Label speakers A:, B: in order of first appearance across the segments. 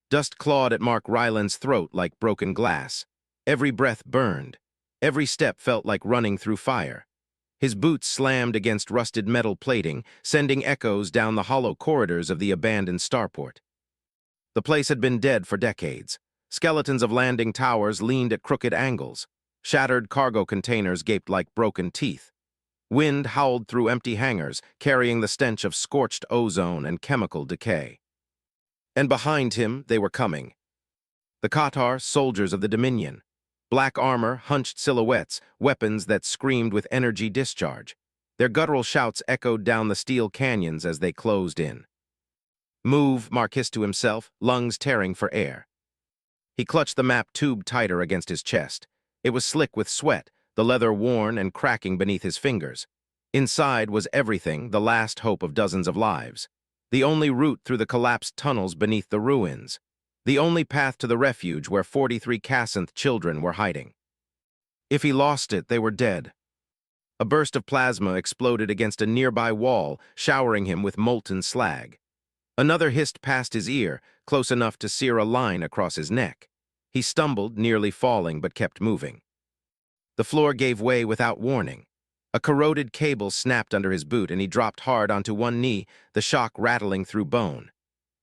A: Dust clawed at Mark Ryland's throat like broken glass. Every breath burned. Every step felt like running through fire. His boots slammed against rusted metal plating, sending echoes down the hollow corridors of the abandoned starport. The place had been dead for decades. Skeletons of landing towers leaned at crooked angles. Shattered cargo containers gaped like broken teeth. Wind howled through empty hangars, carrying the stench of scorched ozone and chemical decay. And behind him, they were coming. The Qatar, soldiers of the Dominion. Black armor, hunched silhouettes, weapons that screamed with energy discharge. Their guttural shouts echoed down the steel canyons as they closed in. Move, Mark hissed to himself, lungs tearing for air. He clutched the map tube tighter against his chest. It was slick with sweat, the leather worn and cracking beneath his fingers. Inside was everything, the last hope of dozens of lives. The only route through the collapsed tunnels beneath the ruins. The only path to the refuge where 43 Cassanth children were hiding. If he lost it, they were dead. A burst of plasma exploded against a nearby wall, showering him with molten slag. Another hissed past his ear, close enough to sear a line across his neck. He stumbled, nearly falling, but kept moving. The floor gave way without warning. A corroded cable snapped under his boot and he dropped hard onto one knee, the shock rattling through bone.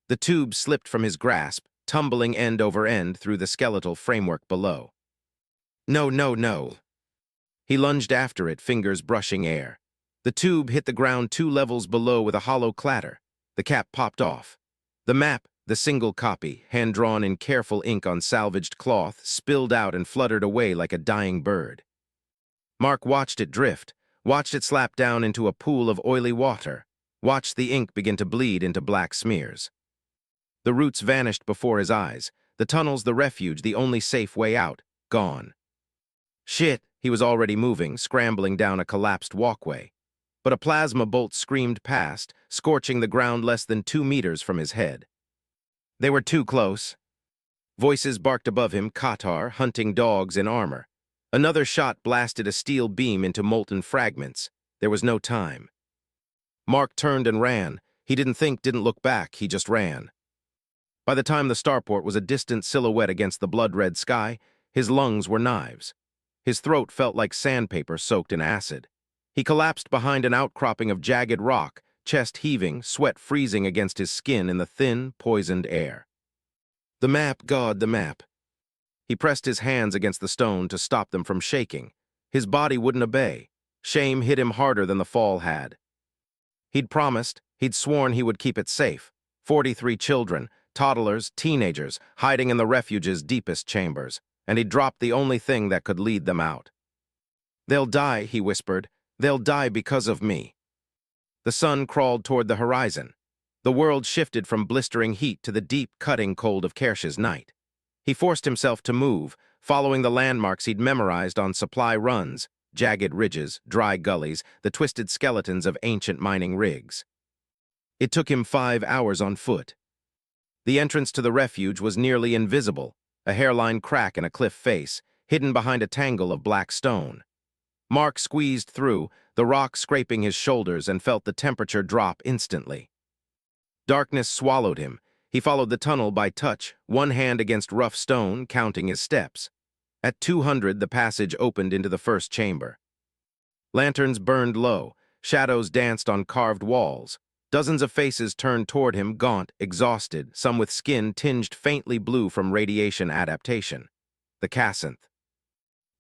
A: The tube slipped from his grasp, tumbling end over end through the skeletal framework below. No, no, no. He lunged after it, fingers brushing air. The tube hit the ground 2 levels below with a hollow clatter. The cap popped off. The map, the single copy, hand-drawn in careful ink on salvaged cloth, spilled out and fluttered away like a dying bird. Mark watched it drift, watched it slap down into a pool of oily water, watched the ink begin to bleed into black smears. The routes vanished before his eyes, the tunnels, the refuge, the only safe way out, gone. Shit, he was already moving, scrambling down a collapsed walkway. But a plasma bolt screamed past, scorching the ground less than 2 meters from his head. They were too close. Voices barked above him, Qatar, hunting dogs in armor. Another shot blasted a steel beam into molten fragments. There was no time. Mark turned and ran. He didn't think, didn't look back, he just ran. By the time the starport was a distant silhouette against the blood-red sky, his lungs were knives. His throat felt like sandpaper soaked in acid. He collapsed behind an outcropping of jagged rock, chest heaving, sweat freezing against his skin in the thin, poisoned air. The map, God, the map. He pressed his hands against the stone to stop them from shaking. His body wouldn't obey. Shame hit him harder than the fall had. He'd promised, he'd sworn he would keep it safe. 43 children, toddlers, teenagers, hiding in the refuge's deepest chambers, and he'd dropped the only thing that could lead them out. They'll die, he whispered. They'll die because of me. The sun crawled toward the horizon. The world shifted from blistering heat to the deep, cutting cold of Kersh's night. He forced himself to move, following the landmarks he'd memorized on supply runs, jagged ridges, dry gullies, the twisted skeletons of ancient mining rigs. It took him 5 hours on foot. The entrance to the refuge was nearly invisible, a hairline crack in a cliff face, hidden behind a tangle of black stone. Mark squeezed through, the rock scraping his shoulders, and felt the temperature drop instantly. Darkness swallowed him. He followed the tunnel by touch, one hand against rough stone, counting his steps. At 200, the passage opened into the first chamber. Lanterns burned low, shadows danced on carved walls. Dozens of faces turned toward him, gaunt, exhausted, some with skin tinged faintly blue from radiation adaptation. The Cassanth.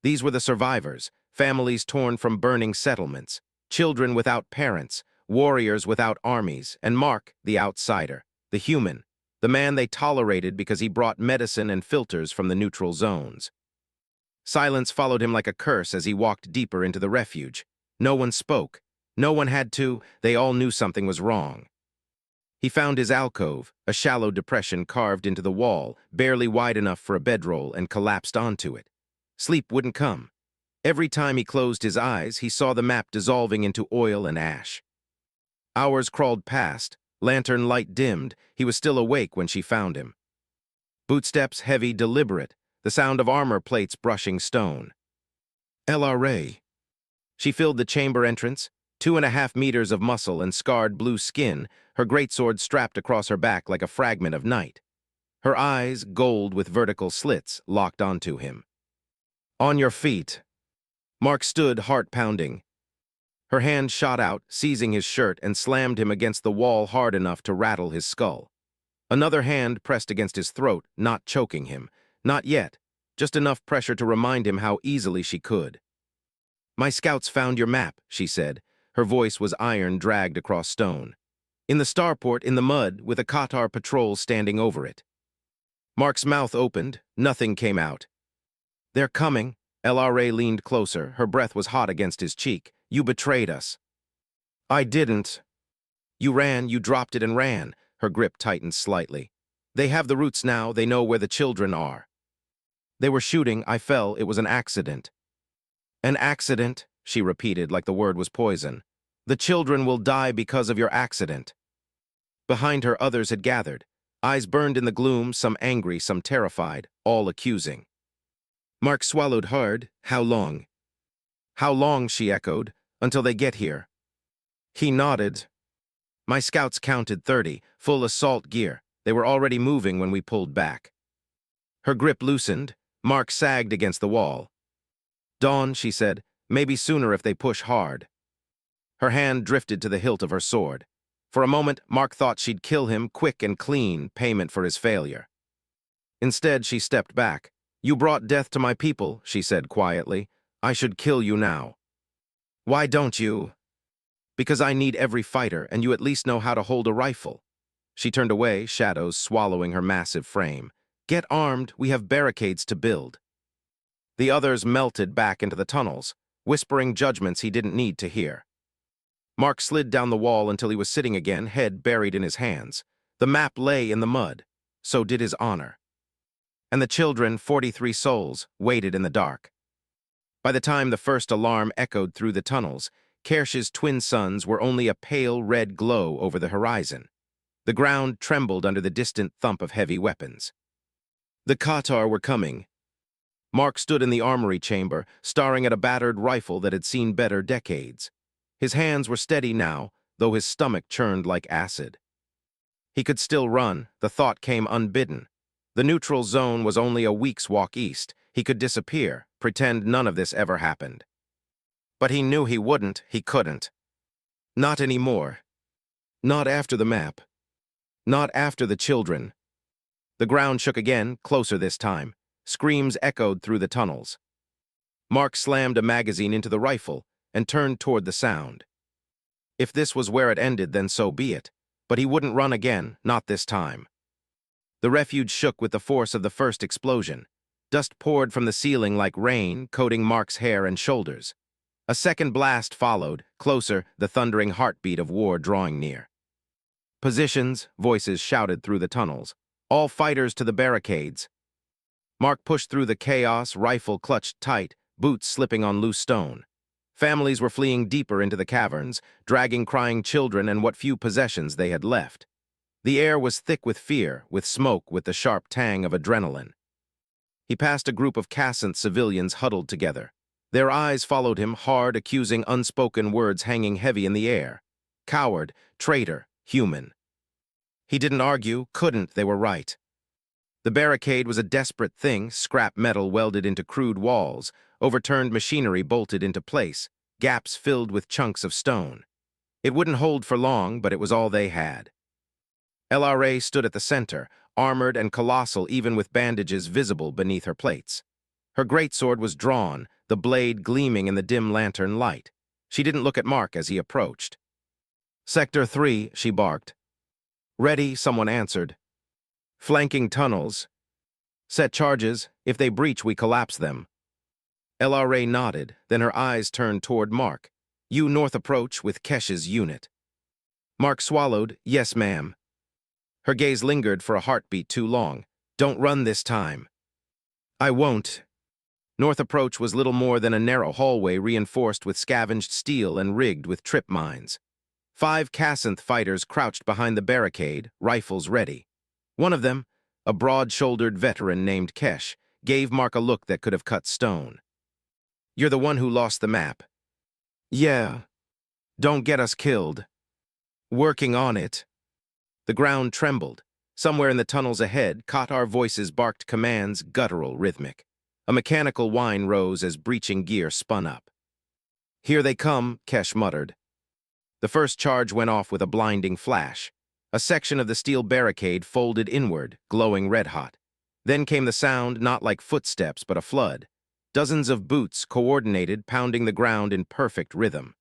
A: These were the survivors, families torn from burning settlements, children without parents, warriors without armies, and Mark, the outsider, the human, the man they tolerated because he brought medicine and filters from the neutral zones. Silence followed him like a curse as he walked deeper into the refuge. No one spoke. No one had to. They all knew something was wrong. He found his alcove, a shallow depression carved into the wall, barely wide enough for a bedroll, and collapsed onto it. Sleep wouldn't come. Every time he closed his eyes, he saw the map dissolving into oil and ash. Hours crawled past, lantern light dimmed. He was still awake when she found him. Bootsteps heavy, deliberate, the sound of armor plates brushing stone. LRA. She filled the chamber entrance, 2.5 meters of muscle and scarred blue skin, her greatsword strapped across her back like a fragment of night. Her eyes, gold with vertical slits, locked onto him. On your feet. Mark stood, heart pounding. Her hand shot out, seizing his shirt, and slammed him against the wall hard enough to rattle his skull. Another hand pressed against his throat, not choking him. Not yet, just enough pressure to remind him how easily she could. My scouts found your map, she said. Her voice was iron dragged across stone. In the starport, in the mud, with a Qatar patrol standing over it. Mark's mouth opened. Nothing came out. They're coming. LRA leaned closer. Her breath was hot against his cheek. You betrayed us. I didn't. You ran, you dropped it and ran. Her grip tightened slightly. They have the routes now. They know where the children are. They were shooting. I fell. It was an accident. An accident, she repeated like the word was poison. The children will die because of your accident. Behind her, others had gathered. Eyes burned in the gloom, some angry, some terrified, all accusing. Mark swallowed hard. How long? How long, she echoed, until they get here? He nodded. My scouts counted 30, full assault gear. They were already moving when we pulled back. Her grip loosened. Mark sagged against the wall. Dawn, she said, maybe sooner if they push hard. Her hand drifted to the hilt of her sword. For a moment, Mark thought she'd kill him, quick and clean, payment for his failure. Instead, she stepped back. You brought death to my people, she said quietly. I should kill you now. Why don't you? Because I need every fighter, and you at least know how to hold a rifle. She turned away, shadows swallowing her massive frame. Get armed, we have barricades to build. The others melted back into the tunnels, whispering judgments he didn't need to hear. Mark slid down the wall until he was sitting again, head buried in his hands. The map lay in the mud. So did his honor. And the children, 43 souls, waited in the dark. By the time the first alarm echoed through the tunnels, Kersh's twin sons were only a pale red glow over the horizon. The ground trembled under the distant thump of heavy weapons. The Qatar were coming. Mark stood in the armory chamber, staring at a battered rifle that had seen better decades. His hands were steady now, though his stomach churned like acid. He could still run. The thought came unbidden. The neutral zone was only a week's walk east. He could disappear, pretend none of this ever happened. But he knew he wouldn't, he couldn't. Not anymore. Not after the map. Not after the children. The ground shook again, closer this time. Screams echoed through the tunnels. Mark slammed a magazine into the rifle and turned toward the sound. If this was where it ended, then so be it. But he wouldn't run again, not this time. The refuge shook with the force of the first explosion. Dust poured from the ceiling like rain, coating Mark's hair and shoulders. A second blast followed, closer, the thundering heartbeat of war drawing near. Positions, voices shouted through the tunnels. All fighters to the barricades. Mark pushed through the chaos, rifle clutched tight, boots slipping on loose stone. Families were fleeing deeper into the caverns, dragging crying children and what few possessions they had left. The air was thick with fear, with smoke, with the sharp tang of adrenaline. He passed a group of Cassant civilians huddled together. Their eyes followed him, hard, accusing unspoken words hanging heavy in the air. Coward, traitor, human. He didn't argue, couldn't, they were right. The barricade was a desperate thing, scrap metal welded into crude walls, overturned machinery bolted into place, gaps filled with chunks of stone. It wouldn't hold for long, but it was all they had. LRA stood at the center, armored and colossal even with bandages visible beneath her plates. Her greatsword was drawn, the blade gleaming in the dim lantern light. She didn't look at Mark as he approached. Sector 3, she barked. Ready, someone answered. Flanking tunnels. Set charges. If they breach, we collapse them. LRA nodded, then her eyes turned toward Mark. You north approach with Kesh's unit. Mark swallowed. Yes, ma'am. Her gaze lingered for a heartbeat too long. Don't run this time. I won't. North approach was little more than a narrow hallway reinforced with scavenged steel and rigged with trip mines. 5 Cassanth fighters crouched behind the barricade, rifles ready. One of them, a broad-shouldered veteran named Kesh, gave Mark a look that could have cut stone. You're the one who lost the map. Yeah. Don't get us killed. Working on it. The ground trembled. Somewhere in the tunnels ahead, Qatar voices barked commands, guttural, rhythmic. A mechanical whine rose as breaching gear spun up. "Here they come," Kesh muttered. The first charge went off with a blinding flash. A section of the steel barricade folded inward, glowing red-hot. Then came the sound, not like footsteps, but a flood. Dozens of boots, coordinated, pounding the ground in perfect rhythm.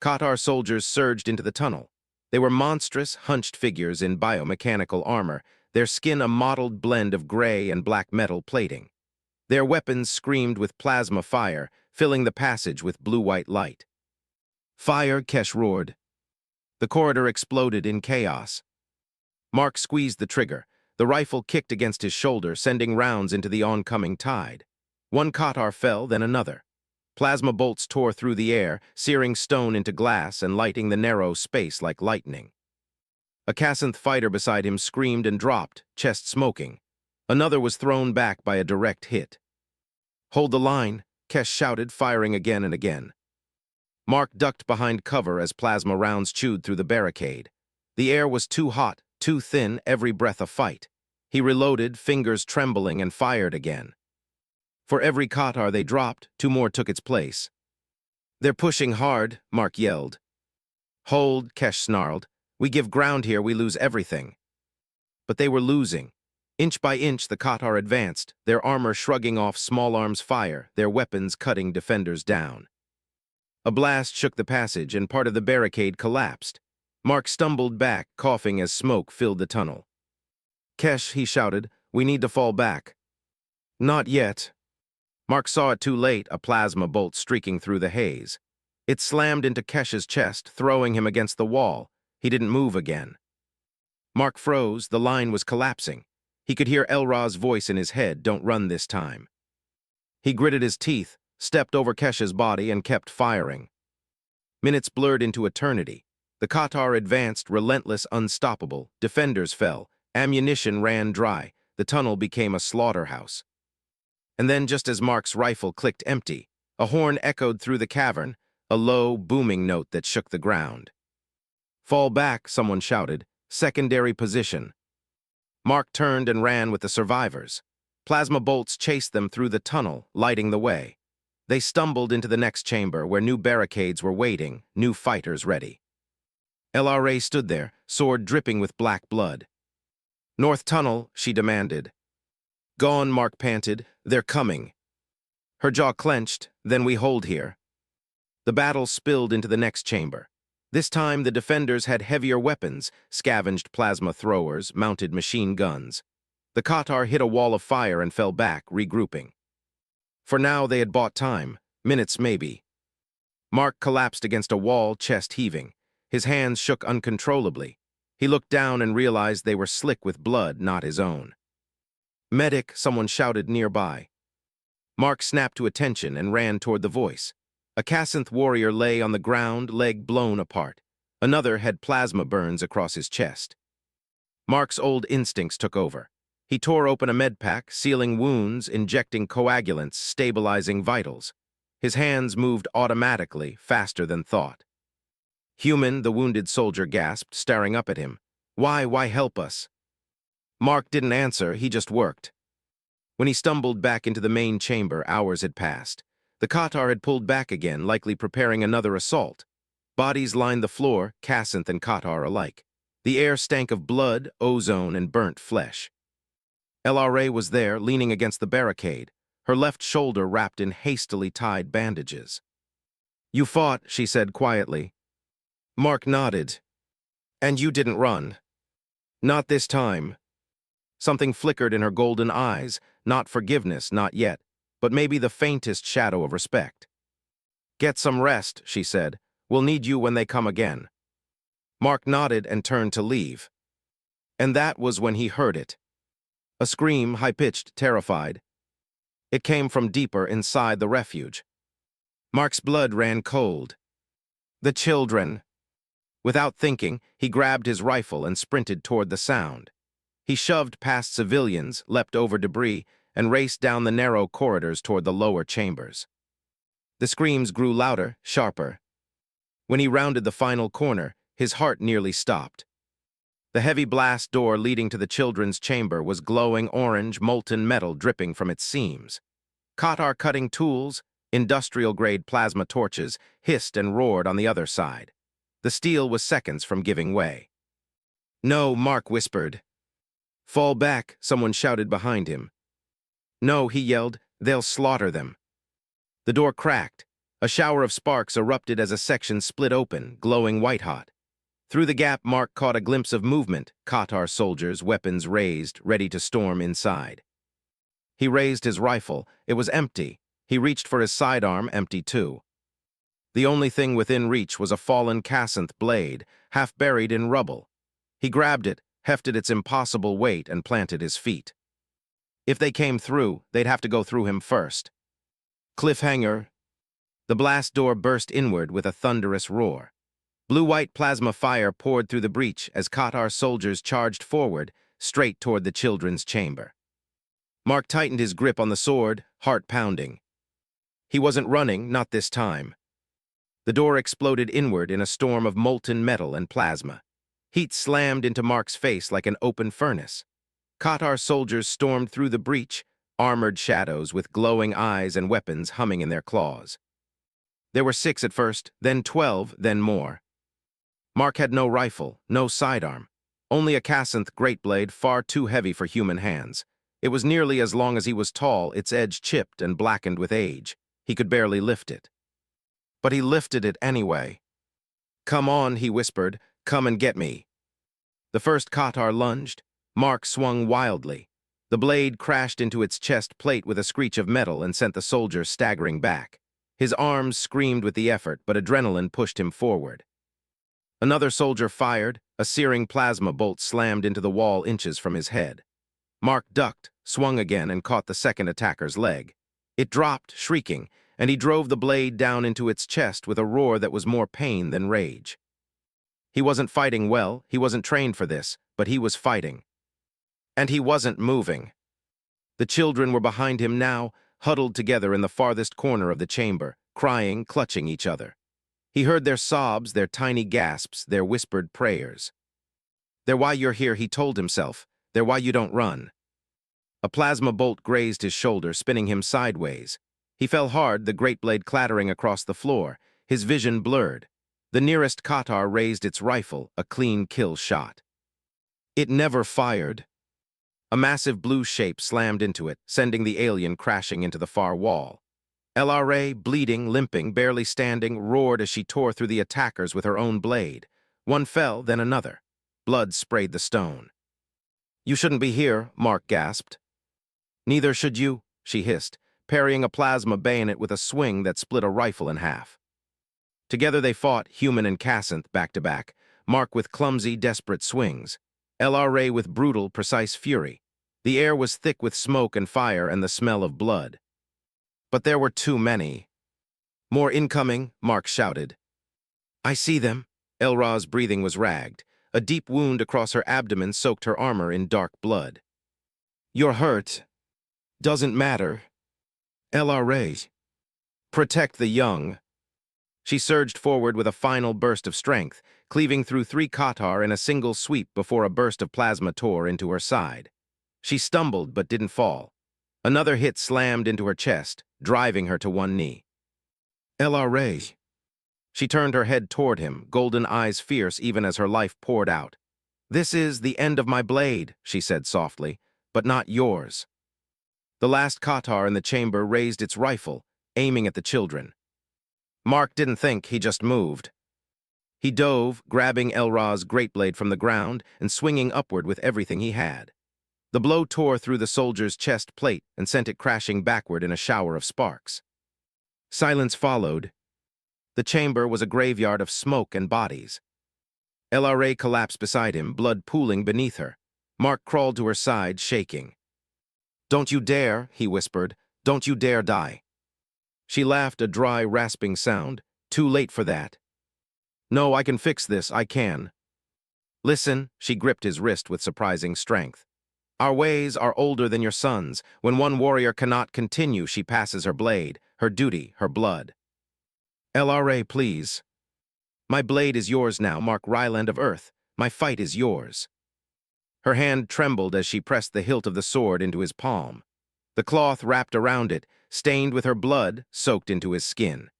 A: Qatar soldiers surged into the tunnel. They were monstrous, hunched figures in biomechanical armor, their skin a mottled blend of gray and black metal plating. Their weapons screamed with plasma fire, filling the passage with blue-white light. "Fire!" Kesh roared. The corridor exploded in chaos. Mark squeezed the trigger. The rifle kicked against his shoulder, sending rounds into the oncoming tide. One Qatar fell, then another. Plasma bolts tore through the air, searing stone into glass and lighting the narrow space like lightning. A Casanth fighter beside him screamed and dropped, chest smoking. Another was thrown back by a direct hit. "Hold the line," Kesh shouted, firing again and again. Mark ducked behind cover as plasma rounds chewed through the barricade. The air was too hot, too thin, every breath a fight. He reloaded, fingers trembling, and fired again. For every Qatar they dropped, two more took its place. "They're pushing hard," Mark yelled. "Hold," Kesh snarled. "We give ground here, we lose everything." But they were losing. Inch by inch the Qatar advanced, their armor shrugging off small arms fire, their weapons cutting defenders down. A blast shook the passage and part of the barricade collapsed. Mark stumbled back, coughing as smoke filled the tunnel. "Kesh," he shouted, "we need to fall back." "Not yet." Mark saw it too late, a plasma bolt streaking through the haze. It slammed into Kesh's chest, throwing him against the wall. He didn't move again. Mark froze, the line was collapsing. He could hear Elra's voice in his head, "Don't run this time." He gritted his teeth, stepped over Kesh's body, and kept firing. Minutes blurred into eternity. The Qatar advanced, relentless, unstoppable. Defenders fell. Ammunition ran dry. The tunnel became a slaughterhouse. And then, just as Mark's rifle clicked empty, a horn echoed through the cavern, a low, booming note that shook the ground. "Fall back," someone shouted. "Secondary position." Mark turned and ran with the survivors. Plasma bolts chased them through the tunnel, lighting the way. They stumbled into the next chamber, where new barricades were waiting, new fighters ready. LRA stood there, sword dripping with black blood. "North tunnel," she demanded. "Gone," Mark panted. "They're coming." Her jaw clenched. "Then we hold here." The battle spilled into the next chamber. This time, the defenders had heavier weapons, scavenged plasma throwers, mounted machine guns. The Qatar hit a wall of fire and fell back, regrouping. For now, they had bought time. Minutes, maybe. Mark collapsed against a wall, chest heaving. His hands shook uncontrollably. He looked down and realized they were slick with blood, not his own. "Medic," someone shouted nearby. Mark snapped to attention and ran toward the voice. A Casanth warrior lay on the ground, leg blown apart. Another had plasma burns across his chest. Mark's old instincts took over. He tore open a med pack, sealing wounds, injecting coagulants, stabilizing vitals. His hands moved automatically, faster than thought. "Human," the wounded soldier gasped, staring up at him. Why help us?" Mark didn't answer, he just worked. When he stumbled back into the main chamber, hours had passed. The Qatar had pulled back again, likely preparing another assault. Bodies lined the floor, Casanth and Qatar alike. The air stank of blood, ozone, and burnt flesh. LRA was there, leaning against the barricade, her left shoulder wrapped in hastily tied bandages. "You fought," she said quietly. Mark nodded. "And you didn't run." "Not this time." Something flickered in her golden eyes, not forgiveness, not yet, but maybe the faintest shadow of respect. "Get some rest," she said. "We'll need you when they come again." Mark nodded and turned to leave. And that was when he heard it. A scream, high-pitched, terrified. It came from deeper inside the refuge. Mark's blood ran cold. The children. Without thinking, he grabbed his rifle and sprinted toward the sound. He shoved past civilians, leapt over debris, and raced down the narrow corridors toward the lower chambers. The screams grew louder, sharper. When he rounded the final corner, his heart nearly stopped. The heavy blast door leading to the children's chamber was glowing orange, molten metal dripping from its seams. Qatar cutting tools, industrial-grade plasma torches, hissed and roared on the other side. The steel was seconds from giving way. "No," Mark whispered. "Fall back," someone shouted behind him. "No," he yelled, "they'll slaughter them." The door cracked. A shower of sparks erupted as a section split open, glowing white-hot. Through the gap, Mark caught a glimpse of movement, Qatar soldiers, weapons raised, ready to storm inside. He raised his rifle. It was empty. He reached for his sidearm, empty too. The only thing within reach was a fallen Cassanthe blade, half buried in rubble. He grabbed it, hefted its impossible weight, and planted his feet. If they came through, they'd have to go through him first. Cliffhanger. The blast door burst inward with a thunderous roar. Blue-white plasma fire poured through the breach as Qatar soldiers charged forward, straight toward the children's chamber. Mark tightened his grip on the sword, heart pounding. He wasn't running, not this time. The door exploded inward in a storm of molten metal and plasma. Heat slammed into Mark's face like an open furnace. Qatar soldiers stormed through the breach, armored shadows with glowing eyes and weapons humming in their claws. There were 6 at first, then 12, then more. Mark had no rifle, no sidearm, only a Cassanthe great blade far too heavy for human hands. It was nearly as long as he was tall, its edge chipped and blackened with age. He could barely lift it. But he lifted it anyway. "Come on," he whispered, "come and get me." The first Qatar lunged. Mark swung wildly. The blade crashed into its chest plate with a screech of metal and sent the soldier staggering back. His arms screamed with the effort, but adrenaline pushed him forward. Another soldier fired. A searing plasma bolt slammed into the wall inches from his head. Mark ducked, swung again, and caught the second attacker's leg. It dropped, shrieking, and he drove the blade down into its chest with a roar that was more pain than rage. He wasn't fighting well, he wasn't trained for this, but he was fighting. And he wasn't moving. The children were behind him now, huddled together in the farthest corner of the chamber, crying, clutching each other. He heard their sobs, their tiny gasps, their whispered prayers. "They're why you're here," he told himself. "They're why you don't run." A plasma bolt grazed his shoulder, spinning him sideways. He fell hard, the great blade clattering across the floor, his vision blurred. The nearest Qatar raised its rifle, a clean kill shot. It never fired. A massive blue shape slammed into it, sending the alien crashing into the far wall. LRA, bleeding, limping, barely standing, roared as she tore through the attackers with her own blade. One fell, then another. Blood sprayed the stone. "You shouldn't be here," Mark gasped. "Neither should you," she hissed, parrying a plasma bayonet with a swing that split a rifle in half. Together they fought, human and Cassanthe, back to back, Mark with clumsy, desperate swings, LRA with brutal, precise fury. The air was thick with smoke and fire and the smell of blood. But there were too many. "More incoming," Mark shouted. "I see them." Elra's breathing was ragged. A deep wound across her abdomen soaked her armor in dark blood. "You're hurt." "Doesn't matter." "LRA. Protect the young." She surged forward with a final burst of strength, cleaving through 3 Qatar in a single sweep before a burst of plasma tore into her side. She stumbled but didn't fall. Another hit slammed into her chest, driving her to one knee. "LRA." She turned her head toward him, golden eyes fierce even as her life poured out. "This is the end of my blade," she said softly, "but not yours." The last Qatar in the chamber raised its rifle, aiming at the children. Mark didn't think, he just moved. He dove, grabbing Elra's great blade from the ground and swinging upward with everything he had. The blow tore through the soldier's chest plate and sent it crashing backward in a shower of sparks. Silence followed. The chamber was a graveyard of smoke and bodies. LRA collapsed beside him, blood pooling beneath her. Mark crawled to her side, shaking. "Don't you dare," he whispered. "Don't you dare die." She laughed, a dry, rasping sound. "Too late for that." "No, I can fix this, I can." "Listen," she gripped his wrist with surprising strength. "Our ways are older than your son's. When one warrior cannot continue, she passes her blade, her duty, her blood." "LRA, please." "My blade is yours now, Mark Ryland of Earth. My fight is yours." Her hand trembled as she pressed the hilt of the sword into his palm. The cloth wrapped around it, stained with her blood, soaked into his skin.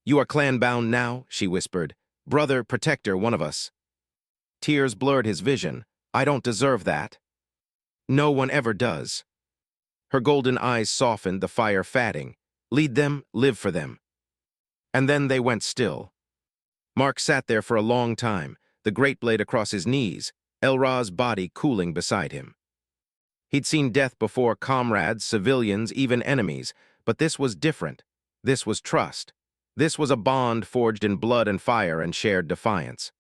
A: "You are clan-bound now," she whispered. "Brother, protector, one of us." Tears blurred his vision. "I don't deserve that." "No one ever does." Her golden eyes softened, the fire fatting. "Lead them, live for them." And then they went still. Mark sat there for a long time, the great blade across his knees, Elra's body cooling beside him. He'd seen death before, comrades, civilians, even enemies, but this was different. This was trust. This was a bond forged in blood and fire and shared defiance.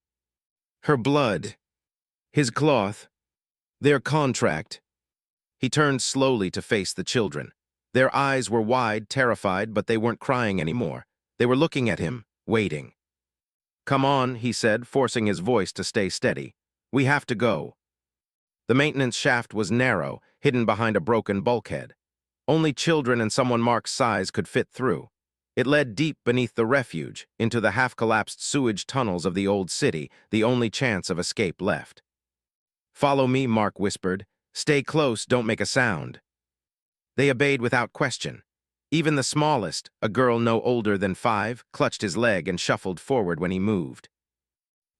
A: Her blood, his cloth, their contract. He turned slowly to face the children. Their eyes were wide, terrified, but they weren't crying anymore. They were looking at him, waiting. "Come on," he said, forcing his voice to stay steady. "We have to go." The maintenance shaft was narrow, hidden behind a broken bulkhead. Only children and someone Mark's size could fit through. It led deep beneath the refuge, into the half-collapsed sewage tunnels of the old city, the only chance of escape left. "Follow me," Mark whispered. "Stay close, don't make a sound." They obeyed without question. Even the smallest, a girl no older than 5, clutched his leg and shuffled forward when he moved.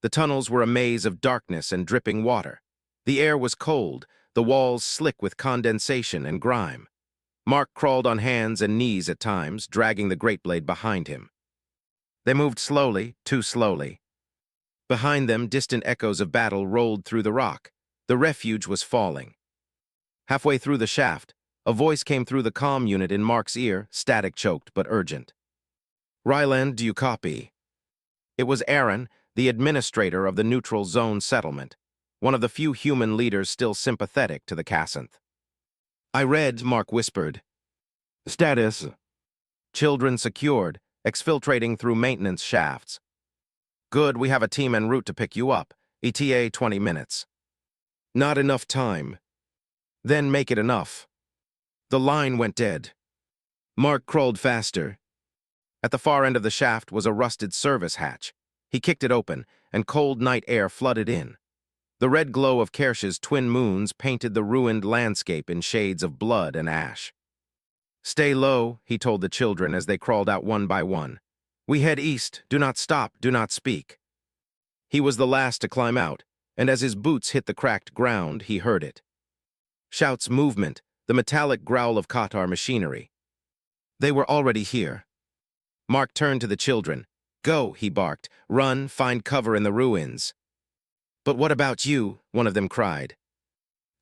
A: The tunnels were a maze of darkness and dripping water. The air was cold, the walls slick with condensation and grime. Mark crawled on hands and knees at times, dragging the great blade behind him. They moved slowly, too slowly. Behind them, distant echoes of battle rolled through the rock. The refuge was falling. Halfway through the shaft, a voice came through the comm unit in Mark's ear, static-choked but urgent. "Ryland, do you copy?" It was Aaron, the administrator of the neutral zone settlement, one of the few human leaders still sympathetic to the Casanth. "I read," Mark whispered. "Status. Children secured, exfiltrating through maintenance shafts." "Good, we have a team en route to pick you up. ETA 20 minutes. "Not enough time." "Then make it enough." The line went dead. Mark crawled faster. At the far end of the shaft was a rusted service hatch. He kicked it open, and cold night air flooded in. The red glow of Kersh's twin moons painted the ruined landscape in shades of blood and ash. "Stay low," he told the children as they crawled out one by one. "We head east. Do not stop. Do not speak." He was the last to climb out, and as his boots hit the cracked ground, he heard it. Shouts, movement, the metallic growl of Qatar machinery. They were already here. Mark turned to the children. "Go," he barked. "Run, find cover in the ruins." "But what about you?" one of them cried.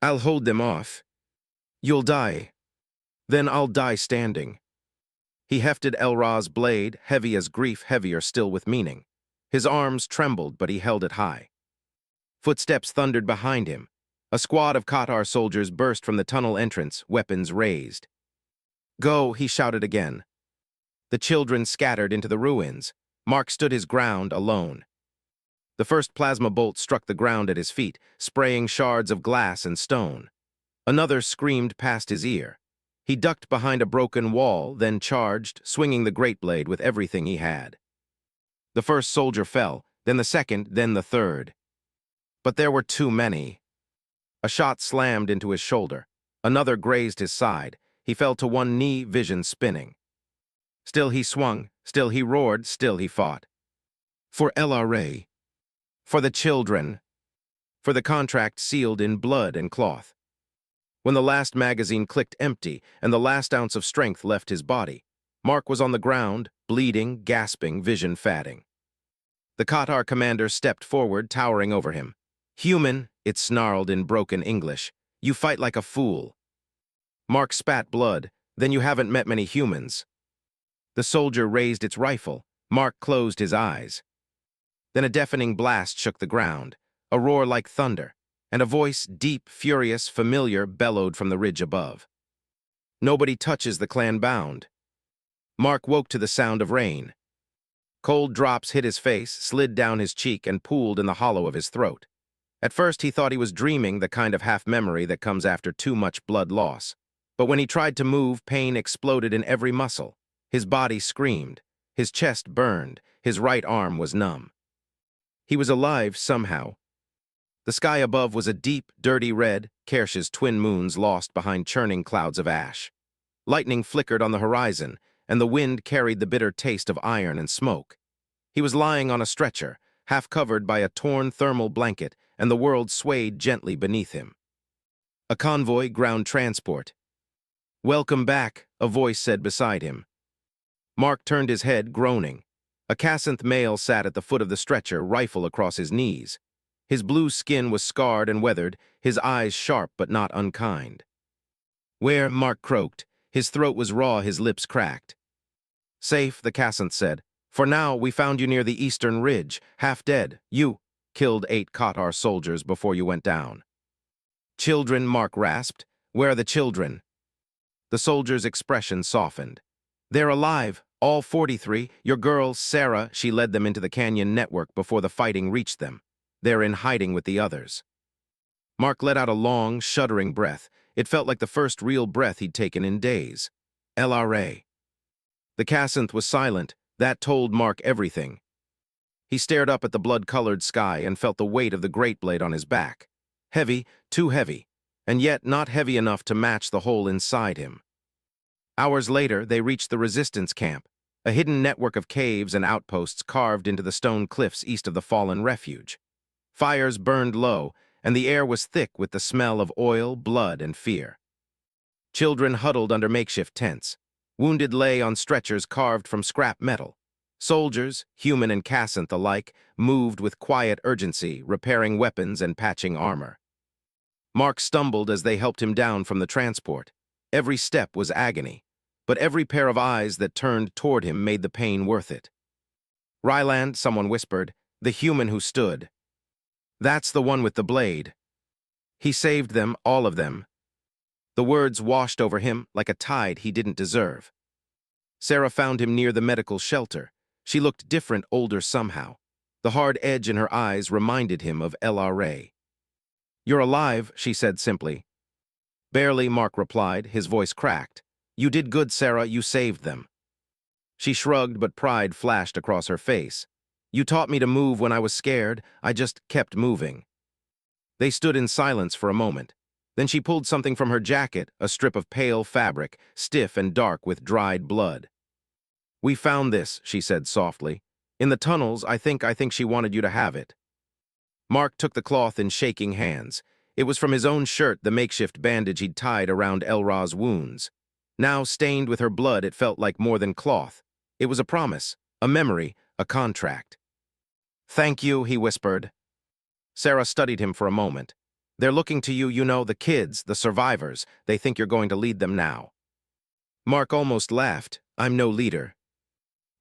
A: "I'll hold them off." "You'll die." "Then I'll die standing." He hefted Elra's blade, heavy as grief, heavier still with meaning. His arms trembled, but he held it high. Footsteps thundered behind him. A squad of Qatar soldiers burst from the tunnel entrance, weapons raised. "Go," he shouted again. The children scattered into the ruins. Mark stood his ground alone. The first plasma bolt struck the ground at his feet, spraying shards of glass and stone. Another screamed past his ear. He ducked behind a broken wall, then charged, swinging the great blade with everything he had. The first soldier fell, then the second, then the third. But there were too many. A shot slammed into his shoulder. Another grazed his side. He fell to one knee, vision spinning. Still he swung, still he roared, still he fought. For LRA. For the children. For the contract sealed in blood and cloth. When the last magazine clicked empty and the last ounce of strength left his body, Mark was on the ground, bleeding, gasping, vision fading. The Qatar commander stepped forward, towering over him. "Human," it snarled in broken English, "you fight like a fool." Mark spat blood. "Then you haven't met many humans." The soldier raised its rifle. Mark closed his eyes. Then a deafening blast shook the ground, a roar like thunder, and a voice, deep, furious, familiar, bellowed from the ridge above. "Nobody touches the clan bound." Mark woke to the sound of rain. Cold drops hit his face, slid down his cheek, and pooled in the hollow of his throat. At first he thought he was dreaming, the kind of half-memory that comes after too much blood loss. But when he tried to move, pain exploded in every muscle. His body screamed. His chest burned. His right arm was numb. He was alive somehow. The sky above was a deep, dirty red, Kersh's twin moons lost behind churning clouds of ash. Lightning flickered on the horizon, and the wind carried the bitter taste of iron and smoke. He was lying on a stretcher, half covered by a torn thermal blanket, and the world swayed gently beneath him. A convoy ground transport. "Welcome back," a voice said beside him. Mark turned his head, groaning. A Casanth male sat at the foot of the stretcher, rifle across his knees. His blue skin was scarred and weathered, his eyes sharp but not unkind. "Where?" Mark croaked. His throat was raw, his lips cracked. "Safe," the Casanth said. "For now, we found you near the eastern ridge, half dead. You killed 8 Qatar soldiers before you went down." "Children," Mark rasped. "Where are the children?" The soldier's expression softened. "They're alive, all 43. Your girl, Sarah, she led them into the canyon network before the fighting reached them. They're in hiding with the others." Mark let out a long, shuddering breath. It felt like the first real breath he'd taken in days. LRA. The Casanth was silent. That told Mark everything. He stared up at the blood-colored sky and felt the weight of the great blade on his back. Heavy, too heavy, and yet not heavy enough to match the hole inside him. Hours later, they reached the resistance camp, a hidden network of caves and outposts carved into the stone cliffs east of the fallen refuge. Fires burned low, and the air was thick with the smell of oil, blood, and fear. Children huddled under makeshift tents. Wounded lay on stretchers carved from scrap metal. Soldiers, human and Casanth alike, moved with quiet urgency, repairing weapons and patching armor. Mark stumbled as they helped him down from the transport. Every step was agony, but every pair of eyes that turned toward him made the pain worth it. "Ryland," someone whispered, "the human who stood. That's the one with the blade. He saved them, all of them." The words washed over him like a tide he didn't deserve. Sarah found him near the medical shelter. She looked different, older somehow. The hard edge in her eyes reminded him of LRA. "You're alive," she said simply. "Barely," Mark replied, his voice cracked. "You did good, Sarah, you saved them." She shrugged, but pride flashed across her face. "You taught me to move when I was scared. I just kept moving." They stood in silence for a moment. Then she pulled something from her jacket, a strip of pale fabric, stiff and dark with dried blood. "We found this," she said softly. "In the tunnels, I think she wanted you to have it." Mark took the cloth in shaking hands. It was from his own shirt, the makeshift bandage he'd tied around Elra's wounds. Now stained with her blood, it felt like more than cloth. It was a promise, a memory, a contract. "Thank you," he whispered. Sarah studied him for a moment. "They're looking to you, you know, the kids, the survivors. They think you're going to lead them now." Mark almost laughed. "I'm no leader."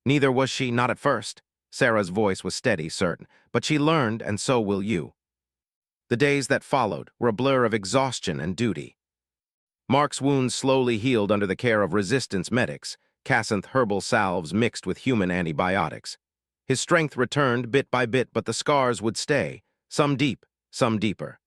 A: "Neither was she, not at first." Sarah's voice was steady, certain. "But she learned, and so will you." The days that followed were a blur of exhaustion and duty. Mark's wounds slowly healed under the care of resistance medics, Casanth herbal salves mixed with human antibiotics. His strength returned bit by bit, but the scars would stay, some deep, some deeper.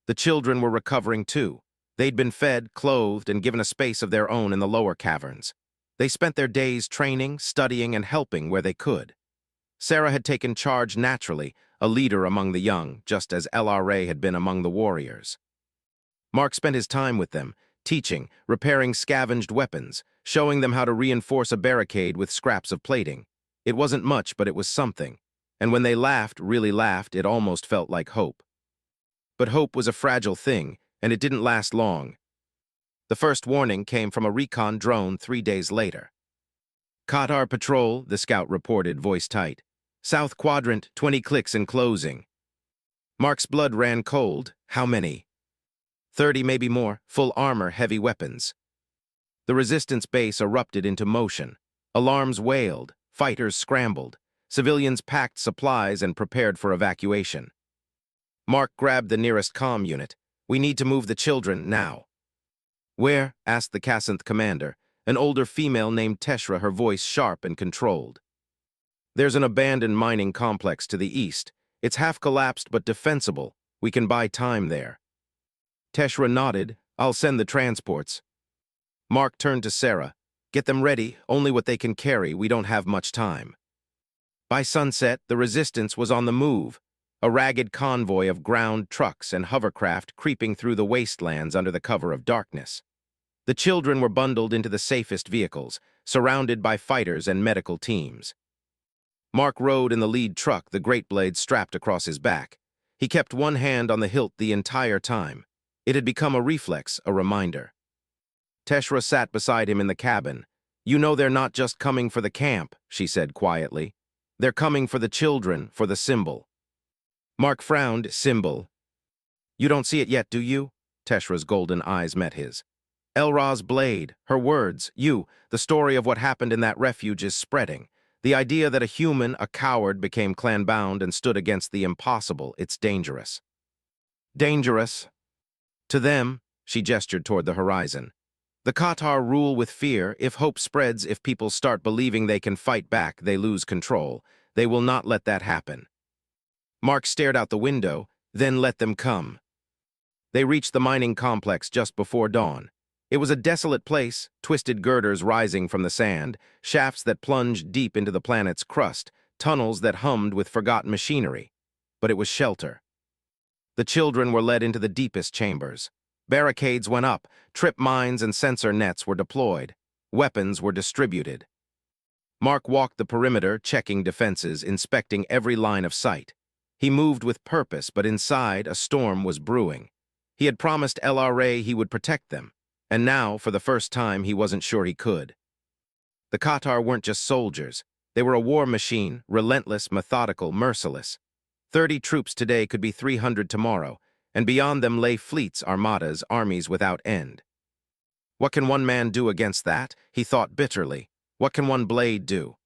A: The children were recovering too. They'd been fed, clothed, and given a space of their own in the lower caverns. They spent their days training, studying, and helping where they could. Sarah had taken charge naturally, a leader among the young, just as LRA had been among the warriors. Mark spent his time with them, teaching, repairing scavenged weapons, showing them how to reinforce a barricade with scraps of plating. It wasn't much, but it was something. And when they laughed, really laughed, it almost felt like hope. But hope was a fragile thing, and it didn't last long. The first warning came from a recon drone 3 days later. "Qatar patrol," the scout reported, voice tight. "South quadrant, 20 clicks and closing." Mark's blood ran cold. How many? 30, maybe more, full armor, heavy weapons. The resistance base erupted into motion. Alarms wailed, fighters scrambled. Civilians packed supplies and prepared for evacuation. Mark grabbed the nearest comm unit. "We need to move the children now." "Where?" asked the Casanth commander, an older female named Teshra, her voice sharp and controlled. "There's an abandoned mining complex to the east. It's half collapsed but defensible. We can buy time there." Teshra nodded. "I'll send the transports." Mark turned to Sarah. "Get them ready, only what they can carry. We don't have much time." By sunset, the resistance was on the move. a ragged convoy of ground trucks and hovercraft creeping through the wastelands under the cover of darkness. The children were bundled into the safest vehicles, surrounded by fighters and medical teams. Mark rode in the lead truck, the great blade strapped across his back. He kept one hand on the hilt the entire time. It had become a reflex, a reminder. Teshra sat beside him in the cabin. "You know they're not just coming for the camp," she said quietly. "They're coming for the children, for the symbol." Mark frowned. "Symbol? You don't see it yet, do you?" Teshra's golden eyes met his. "Elra's blade, her words, the story of what happened in that refuge is spreading. The idea that a human, a coward, became clan-bound and stood against the impossible, it's dangerous." "Dangerous? To them," she gestured toward the horizon. "The Qatar rule with fear. If hope spreads, if people start believing they can fight back, they lose control. They will not let that happen." Mark stared out the window, "Then let them come." They reached the mining complex just before dawn. It was a desolate place, twisted girders rising from the sand, shafts that plunged deep into the planet's crust, tunnels that hummed with forgotten machinery. But it was shelter. The children were led into the deepest chambers. Barricades went up, trip mines and sensor nets were deployed. Weapons were distributed. Mark walked the perimeter, checking defenses, inspecting every line of sight. He moved with purpose, but inside, a storm was brewing. He had promised LRA he would protect them, and now, for the first time, he wasn't sure he could. The Qatar weren't just soldiers. They were a war machine, relentless, methodical, merciless. 30 troops today could be 300 tomorrow, and beyond them lay fleets, armadas, armies without end. What can one man do against that? He thought bitterly. What can one blade do?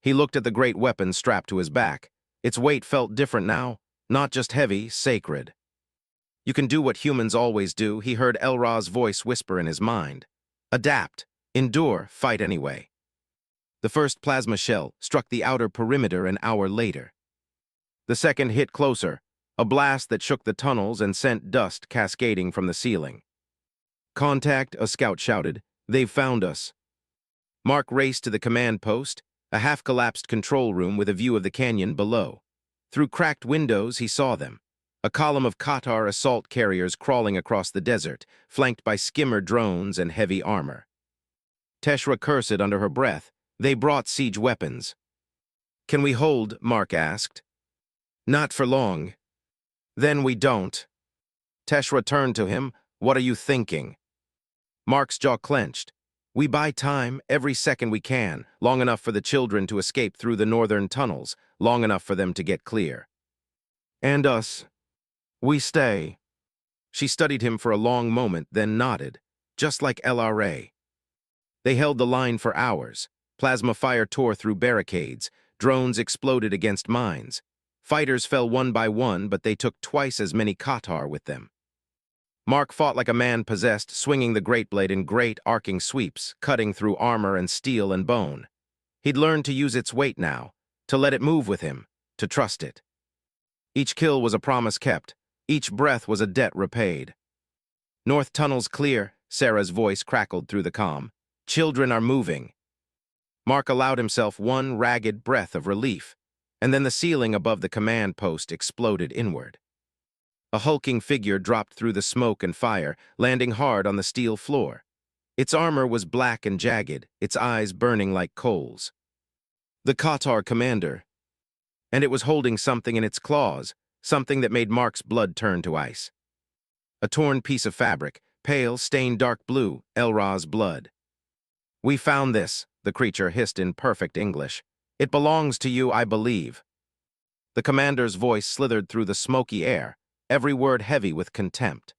A: He looked at the great weapon strapped to his back. Its weight felt different now, not just heavy, sacred. "You can do what humans always do," he heard Elra's voice whisper in his mind. "Adapt, endure, fight anyway." The first plasma shell struck the outer perimeter an hour later. The second hit closer, a blast that shook the tunnels and sent dust cascading from the ceiling. "Contact," a scout shouted. "They've found us." Mark raced to the command post, a half-collapsed control room with a view of the canyon below. Through cracked windows, he saw them. A column of Qatar assault carriers crawling across the desert, flanked by skimmer drones and heavy armor. Teshra cursed under her breath. They brought siege weapons. "Can we hold?" Mark asked. "Not for long." "Then we don't." Teshra turned to him. "What are you thinking?" Mark's jaw clenched. "We buy time, every second we can, long enough for the children to escape through the northern tunnels, long enough for them to get clear. And us. We stay." She studied him for a long moment, then nodded, "Just like LRA." They held the line for hours. Plasma fire tore through barricades. Drones exploded against mines. Fighters fell one by one, but they took twice as many Qatar with them. Mark fought like a man possessed, swinging the great blade in great, arcing sweeps, cutting through armor and steel and bone. He'd learned to use its weight now, to let it move with him, to trust it. Each kill was a promise kept. Each breath was a debt repaid. "North tunnel's clear," Sarah's voice crackled through the comm. "Children are moving." Mark allowed himself one ragged breath of relief, and then the ceiling above the command post exploded inward. A hulking figure dropped through the smoke and fire, landing hard on the steel floor. Its armor was black and jagged, its eyes burning like coals. The Qatar commander. And it was holding something in its claws, something that made Mark's blood turn to ice. A torn piece of fabric, pale, stained dark blue, Elra's blood. "We found this," the creature hissed in perfect English. "It belongs to you, I believe." The commander's voice slithered through the smoky air, every word heavy with contempt.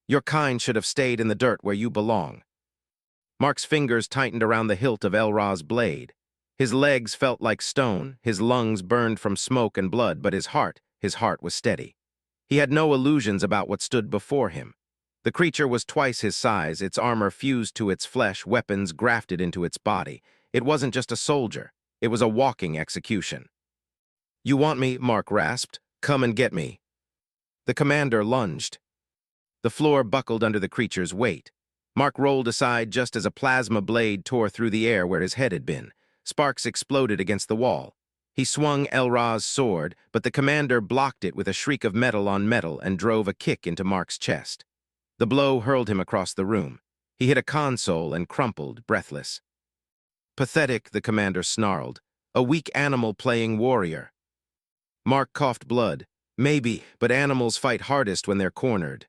A: "Your kind should have stayed in the dirt where you belong." Mark's fingers tightened around the hilt of Elra's blade. His legs felt like stone, his lungs burned from smoke and blood, but his heart was steady. He had no illusions about what stood before him. The creature was twice his size, its armor fused to its flesh, weapons grafted into its body. It wasn't just a soldier, it was a walking execution. "You want me?" Mark rasped. "Come and get me." The commander lunged. The floor buckled under the creature's weight. Mark rolled aside just as a plasma blade tore through the air where his head had been. Sparks exploded against the wall. He swung Elra's sword, but the commander blocked it with a shriek of metal on metal and drove a kick into Mark's chest. The blow hurled him across the room. He hit a console and crumpled, breathless. Pathetic, the commander snarled. A weak animal playing warrior. Mark coughed blood. Maybe, but animals fight hardest when they're cornered.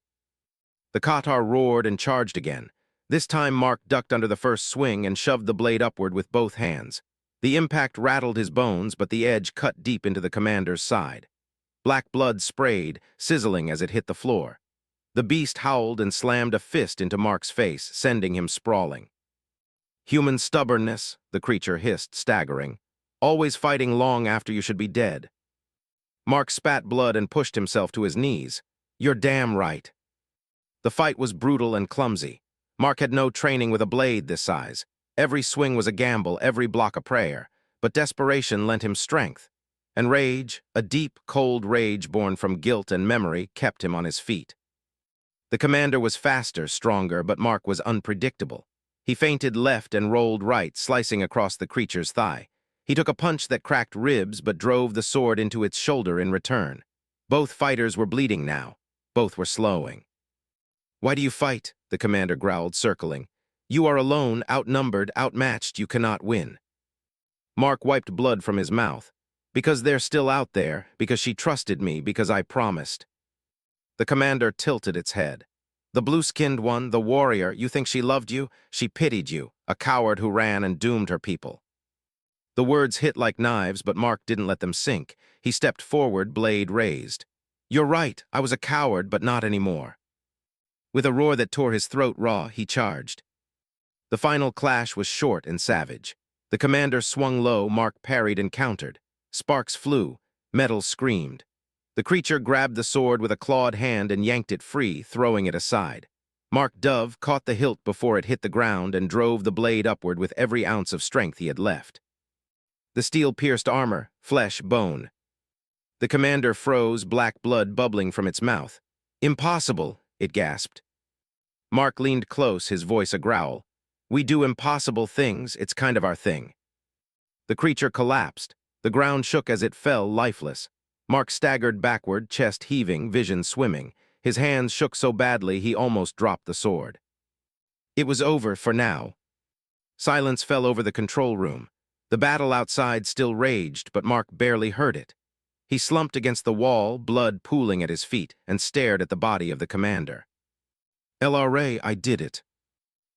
A: The Qatar roared and charged again. This time Mark ducked under the first swing and shoved the blade upward with both hands. The impact rattled his bones, but the edge cut deep into the commander's side. Black blood sprayed, sizzling as it hit the floor. The beast howled and slammed a fist into Mark's face, sending him sprawling. Human stubbornness, the creature hissed, staggering. Always fighting long after you should be dead. Mark spat blood and pushed himself to his knees. You're damn right. The fight was brutal and clumsy. Mark had no training with a blade this size. Every swing was a gamble, every block a prayer. But desperation lent him strength. And rage, a deep, cold rage born from guilt and memory, kept him on his feet. The commander was faster, stronger, but Mark was unpredictable. He feinted left and rolled right, slicing across the creature's thigh. He took a punch that cracked ribs but drove the sword into its shoulder in return. Both fighters were bleeding now. Both were slowing. "Why do you fight?" the commander growled, circling. "You are alone, outnumbered, outmatched. You cannot win." Mark wiped blood from his mouth. "Because they're still out there, because she trusted me, because I promised." The commander tilted its head. "The blue-skinned one, the warrior, you think she loved you? She pitied you, a coward who ran and doomed her people." The words hit like knives, but Mark didn't let them sink. He stepped forward, blade raised. "You're right, I was a coward, but not anymore." With a roar that tore his throat raw, he charged. The final clash was short and savage. The commander swung low, Mark parried and countered. Sparks flew, metal screamed. The creature grabbed the sword with a clawed hand and yanked it free, throwing it aside. Mark Dove caught the hilt before it hit the ground and drove the blade upward with every ounce of strength he had left. The steel pierced armor, flesh, bone. The commander froze, black blood bubbling from its mouth. "Impossible," it gasped. Mark leaned close, his voice a growl. "We do impossible things, it's kind of our thing." The creature collapsed. The ground shook as it fell, lifeless. Mark staggered backward, chest heaving, vision swimming. His hands shook so badly he almost dropped the sword. It was over for now. Silence fell over the control room. The battle outside still raged, but Mark barely heard it. He slumped against the wall, blood pooling at his feet, and stared at the body of the commander. "LRA, I did it."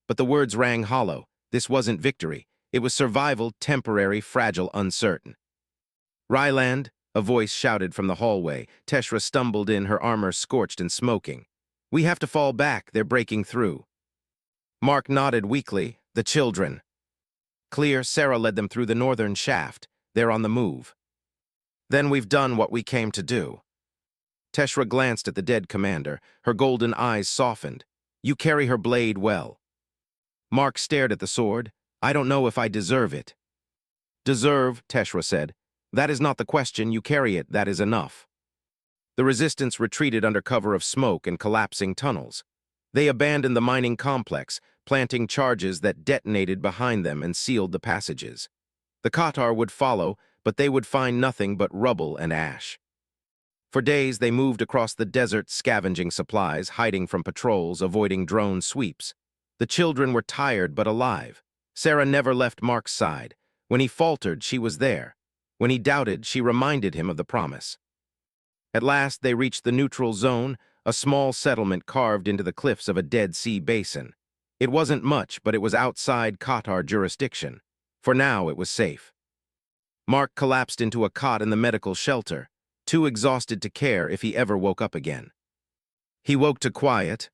A: But the words rang hollow. This wasn't victory. It was survival, temporary, fragile, uncertain. "Ryland," a voice shouted from the hallway. Teshra stumbled in, her armor scorched and smoking. "We have to fall back, they're breaking through." Mark nodded weakly. "The children." "Clear, Sarah led them through the northern shaft. They're on the move." "Then we've done what we came to do." Teshra glanced at the dead commander. Her golden eyes softened. "You carry her blade well." Mark stared at the sword. "I don't know if I deserve it." "Deserve," Teshra said. "That is not the question. You carry it, that is enough." The resistance retreated under cover of smoke and collapsing tunnels. They abandoned the mining complex, planting charges that detonated behind them and sealed the passages. The Qatar would follow, but they would find nothing but rubble and ash. For days they moved across the desert, scavenging supplies, hiding from patrols, avoiding drone sweeps. The children were tired but alive. Sarah never left Mark's side. When he faltered, she was there. When he doubted, she reminded him of the promise. At last they reached the neutral zone, a small settlement carved into the cliffs of a Dead Sea basin. It wasn't much, but it was outside Qatar jurisdiction. For now, it was safe. Mark collapsed into a cot in the medical shelter, too exhausted to care if he ever woke up again. He woke to quiet.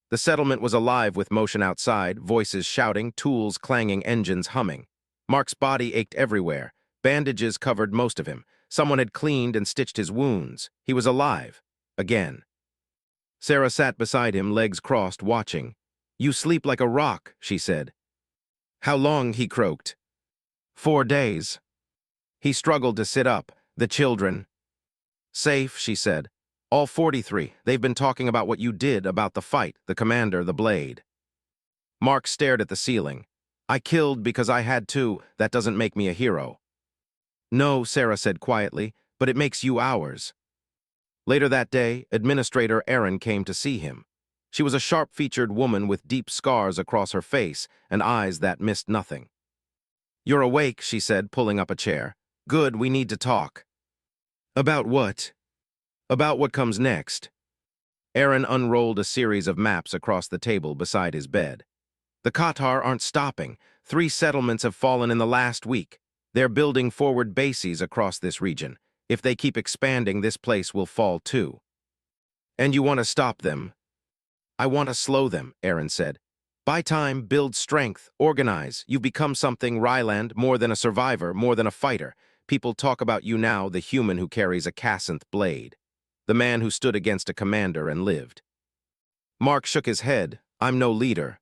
A: The settlement was alive with motion outside, voices shouting, tools clanging, engines humming. Mark's body ached everywhere. Bandages covered most of him. Someone had cleaned and stitched his wounds. He was alive. Again. Sarah sat beside him, legs crossed, watching. "You sleep like a rock," she said. "How long?" he croaked. 4 days. He struggled to sit up. "The children." "Safe," she said. "All 43. They've been talking about what you did, about the fight, the commander, the blade." Mark stared at the ceiling. "I killed because I had to. That doesn't make me a hero." No, Sarah said quietly, but it makes you ours. Later that day, Administrator Erin came to see him. She was a sharp-featured woman with deep scars across her face and eyes that missed nothing. You're awake, she said, pulling up a chair. Good, we need to talk. About what? About what comes next. Erin unrolled a series of maps across the table beside his bed. The Qatar aren't stopping. 3 settlements have fallen in the last week. They're building forward bases across this region. If they keep expanding, this place will fall too. And you want to stop them? I want to slow them, Erin said. Buy time, build strength, organize. You've become something, Ryland, more than a survivor, more than a fighter. People talk about you now, the human who carries a Cassanthe blade. The man who stood against a commander and lived. Mark shook his head. I'm no leader.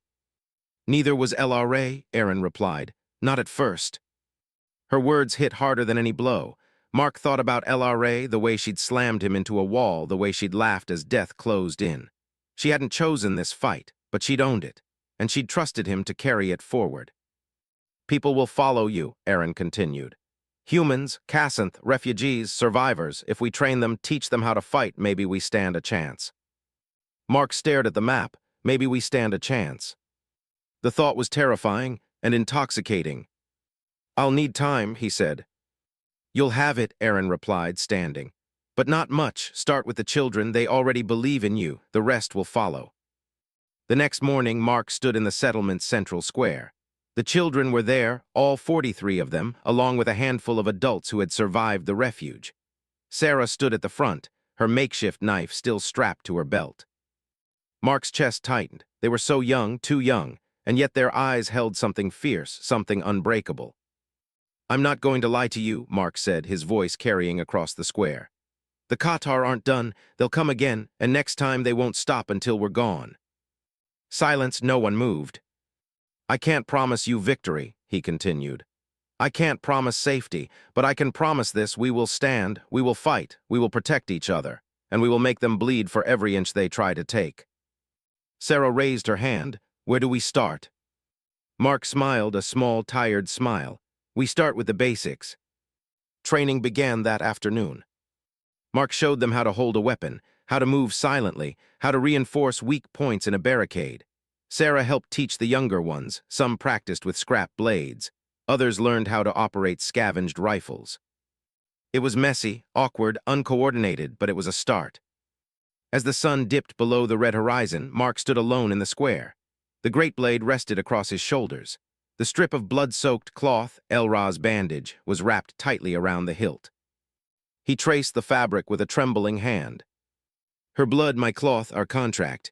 A: Neither was LRA, Erin replied. Not at first. Her words hit harder than any blow. Mark thought about LRA, the way she'd slammed him into a wall, the way she'd laughed as death closed in. She hadn't chosen this fight, but she'd owned it, and she'd trusted him to carry it forward. People will follow you, Erin continued. Humans, Cassanthe, refugees, survivors, if we train them, teach them how to fight, maybe we stand a chance. Mark stared at the map. Maybe we stand a chance. The thought was terrifying and intoxicating. I'll need time, he said. You'll have it, Erin replied, standing. But not much. Start with the children. They already believe in you. The rest will follow. The next morning, Mark stood in the settlement's central square. The children were there, all 43 of them, along with a handful of adults who had survived the refuge. Sarah stood at the front, her makeshift knife still strapped to her belt. Mark's chest tightened. They were so young, too young, and yet their eyes held something fierce, something unbreakable. I'm not going to lie to you, Mark said, his voice carrying across the square. The Qatar aren't done. They'll come again, and next time they won't stop until we're gone. Silence, no one moved. I can't promise you victory, he continued. I can't promise safety, but I can promise this: we will stand, we will fight, we will protect each other, and we will make them bleed for every inch they try to take. Sarah raised her hand. Where do we start? Mark smiled, a small, tired smile. We start with the basics. Training began that afternoon. Mark showed them how to hold a weapon, how to move silently, how to reinforce weak points in a barricade. Sarah helped teach the younger ones. Some practiced with scrap blades. Others learned how to operate scavenged rifles. It was messy, awkward, uncoordinated, but it was a start. As the sun dipped below the red horizon, Mark stood alone in the square. The great blade rested across his shoulders. The strip of blood-soaked cloth, Elra's bandage, was wrapped tightly around the hilt. He traced the fabric with a trembling hand. Her blood, my cloth, our contract.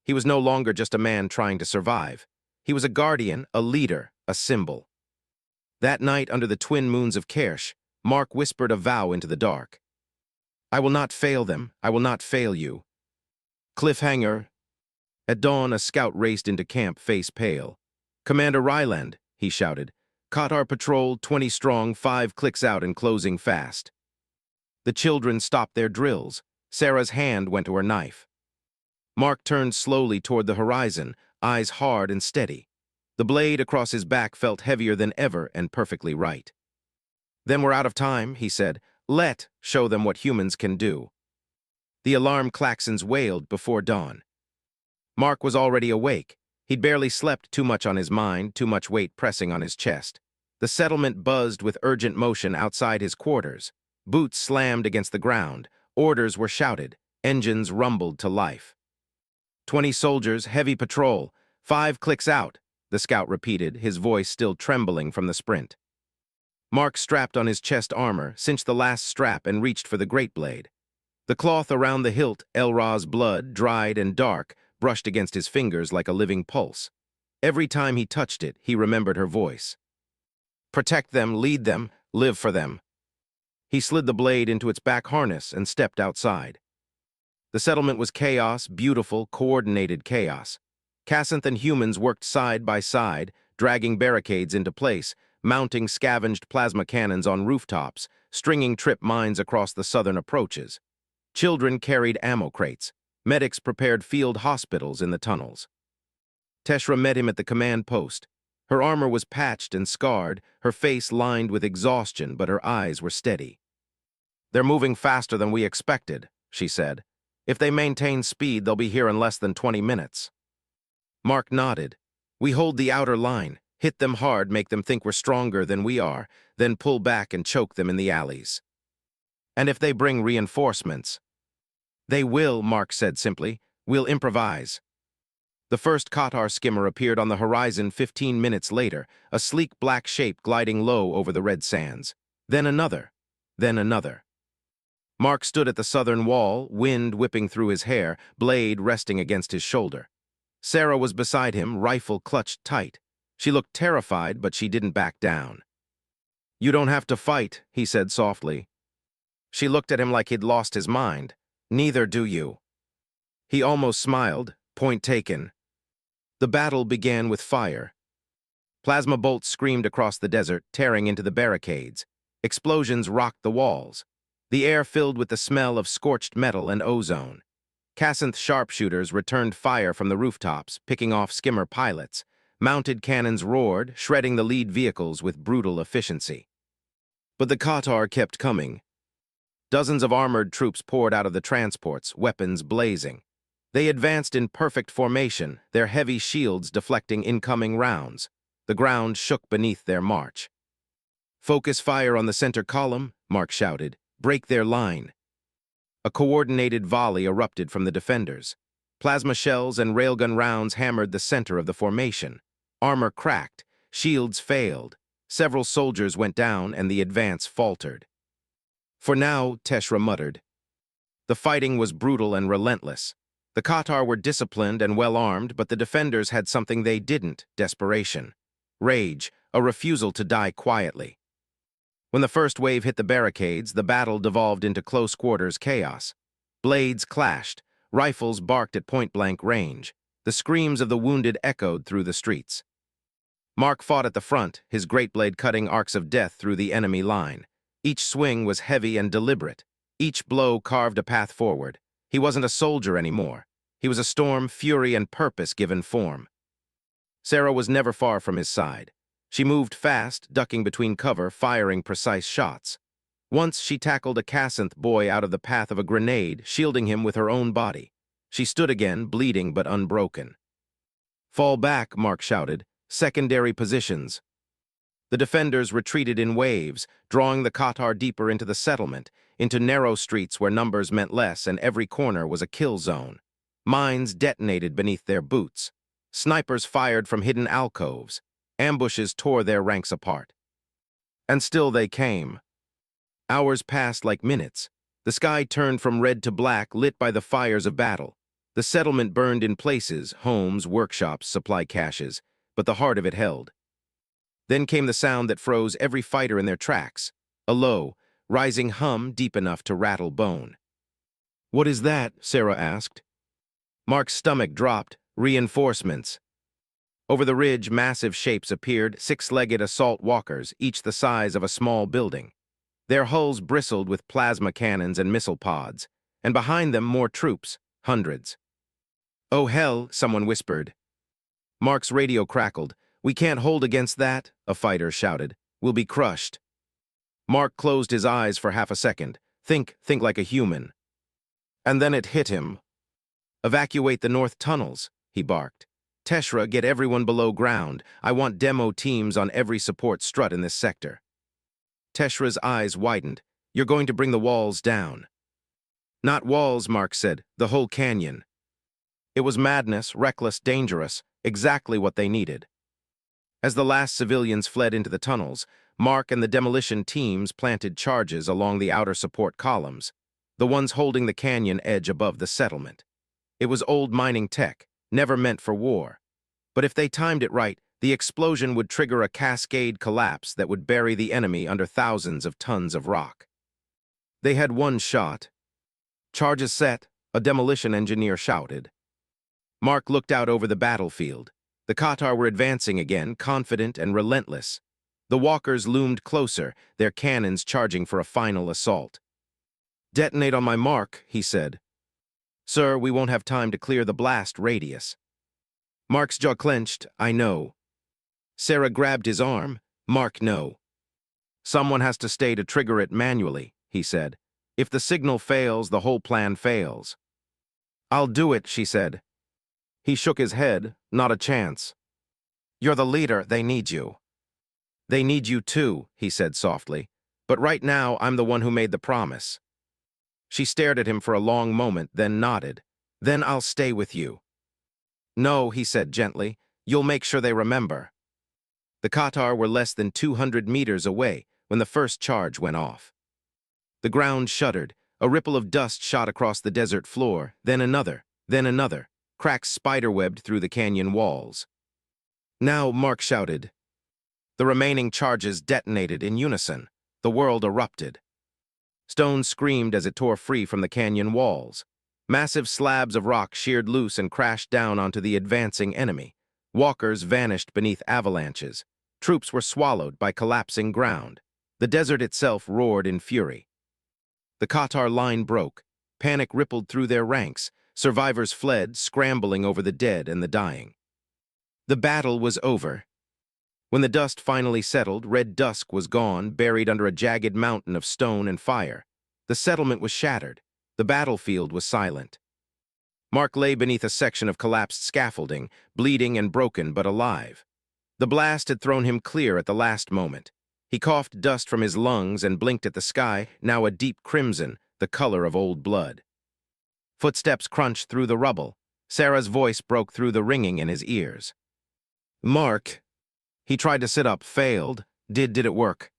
A: He was no longer just a man trying to survive. He was a guardian, a leader, a symbol. That night, under the twin moons of Kersh, Mark whispered a vow into the dark. I will not fail them. I will not fail you. Cliffhanger. At dawn, a scout raced into camp, face pale. Commander Ryland, he shouted. Qatar patrol, 20 strong, 5 clicks out and closing fast. The children stopped their drills. Sarah's hand went to her knife. Mark turned slowly toward the horizon, eyes hard and steady. The blade across his back felt heavier than ever and perfectly right. Then we're out of time, he said. Show them what humans can do. The alarm klaxons wailed before dawn. Mark was already awake. He'd barely slept, too much on his mind, too much weight pressing on his chest. The settlement buzzed with urgent motion outside his quarters. Boots slammed against the ground. Orders were shouted. Engines rumbled to life. 20 soldiers, heavy patrol. 5 clicks out, the scout repeated, his voice still trembling from the sprint. Mark strapped on his chest armor, cinched the last strap, and reached for the great blade. The cloth around the hilt, Elra's blood, dried and dark, brushed against his fingers like a living pulse. Every time he touched it, he remembered her voice. Protect them, lead them, live for them. He slid the blade into its back harness and stepped outside. The settlement was chaos, beautiful, coordinated chaos. Cassanthe and humans worked side by side, dragging barricades into place, mounting scavenged plasma cannons on rooftops, stringing trip mines across the southern approaches. Children carried ammo crates. Medics prepared field hospitals in the tunnels. Teshra met him at the command post. Her armor was patched and scarred, her face lined with exhaustion, but her eyes were steady. "They're moving faster than we expected," she said. "If they maintain speed, they'll be here in less than 20 minutes. Mark nodded. "We hold the outer line, hit them hard, make them think we're stronger than we are, then pull back and choke them in the alleys. And if they bring reinforcements—" "They will," Mark said simply. "We'll improvise." The first Qatar skimmer appeared on the horizon 15 minutes later, a sleek black shape gliding low over the red sands. Then another. Then another. Mark stood at the southern wall, wind whipping through his hair, blade resting against his shoulder. Sarah was beside him, rifle clutched tight. She looked terrified, but she didn't back down. "You don't have to fight," he said softly. She looked at him like he'd lost his mind. "Neither do you." He almost smiled. Point taken. The battle began with fire. Plasma bolts screamed across the desert, tearing into the barricades. Explosions rocked the walls. The air filled with the smell of scorched metal and ozone. Cassanthe sharpshooters returned fire from the rooftops, picking off skimmer pilots. Mounted cannons roared, shredding the lead vehicles with brutal efficiency. But the Qatar kept coming. Dozens of armored troops poured out of the transports, weapons blazing. They advanced in perfect formation, their heavy shields deflecting incoming rounds. The ground shook beneath their march. "Focus fire on the center column," Mark shouted. "Break their line." A coordinated volley erupted from the defenders. Plasma shells and railgun rounds hammered the center of the formation. Armor cracked, shields failed. Several soldiers went down and the advance faltered. "For now," Teshra muttered. The fighting was brutal and relentless. The Qatar were disciplined and well-armed, but the defenders had something they didn't: desperation. Rage, a refusal to die quietly. When the first wave hit the barricades, the battle devolved into close-quarters chaos. Blades clashed, rifles barked at point-blank range. The screams of the wounded echoed through the streets. Mark fought at the front, his great blade cutting arcs of death through the enemy line. Each swing was heavy and deliberate. Each blow carved a path forward. He wasn't a soldier anymore. He was a storm, fury, and purpose given form. Sarah was never far from his side. She moved fast, ducking between cover, firing precise shots. Once she tackled a Cassanthe boy out of the path of a grenade, shielding him with her own body. She stood again, bleeding but unbroken. "Fall back," Mark shouted. "Secondary positions." The defenders retreated in waves, drawing the Qatar deeper into the settlement, into narrow streets where numbers meant less and every corner was a kill zone. Mines detonated beneath their boots. Snipers fired from hidden alcoves. Ambushes tore their ranks apart. And still they came. Hours passed like minutes. The sky turned from red to black, lit by the fires of battle. The settlement burned in places, homes, workshops, supply caches, but the heart of it held. Then came the sound that froze every fighter in their tracks, a low, rising hum deep enough to rattle bone. "What is that?" Sarah asked. Mark's stomach dropped. "Reinforcements." Over the ridge, massive shapes appeared, six-legged assault walkers, each the size of a small building. Their hulls bristled with plasma cannons and missile pods, and behind them more troops, hundreds. "Oh hell," someone whispered. Mark's radio crackled. "We can't hold against that," a fighter shouted. "We'll be crushed." Mark closed his eyes for half a second. Think like a human. And then it hit him. "Evacuate the north tunnels," he barked. "Teshra, get everyone below ground. I want demo teams on every support strut in this sector." Teshra's eyes widened. "You're going to bring the walls down." "Not walls," Mark said. "The whole canyon." It was madness, reckless, dangerous, exactly what they needed. As the last civilians fled into the tunnels, Mark and the demolition teams planted charges along the outer support columns, the ones holding the canyon edge above the settlement. It was old mining tech, never meant for war. But if they timed it right, the explosion would trigger a cascade collapse that would bury the enemy under thousands of tons of rock. They had one shot. "Charges set," a demolition engineer shouted. Mark looked out over the battlefield. The Qatar were advancing again, confident and relentless. The walkers loomed closer, their cannons charging for a final assault. "Detonate on my mark," he said. "Sir, we won't have time to clear the blast radius." Mark's jaw clenched. "I know." Sarah grabbed his arm. Mark, no. Someone has to stay to trigger it manually, he said. If the signal fails, the whole plan fails. I'll do it, she said. He shook his head. Not a chance. You're the leader, they need you. They need you too, he said softly. But right now, I'm the one who made the promise. She stared at him for a long moment, then nodded. Then I'll stay with you. No, he said gently. You'll make sure they remember. The Qatar were less than 200 meters away when the first charge went off. The ground shuddered. A ripple of dust shot across the desert floor, then another, cracks spiderwebbed through the canyon walls. Now, Mark shouted. The remaining charges detonated in unison. The world erupted. Stone screamed as it tore free from the canyon walls. Massive slabs of rock sheared loose and crashed down onto the advancing enemy. Walkers vanished beneath avalanches. Troops were swallowed by collapsing ground. The desert itself roared in fury. The Qatar line broke. Panic rippled through their ranks. Survivors fled, scrambling over the dead and the dying. The battle was over. When the dust finally settled, red dusk was gone, buried under a jagged mountain of stone and fire. The settlement was shattered. The battlefield was silent. Mark lay beneath a section of collapsed scaffolding, bleeding and broken but alive. The blast had thrown him clear at the last moment. He coughed dust from his lungs and blinked at the sky, now a deep crimson, the color of old blood. Footsteps crunched through the rubble. Sarah's voice broke through the ringing in his ears. Mark. He tried to sit up, failed. Did it work?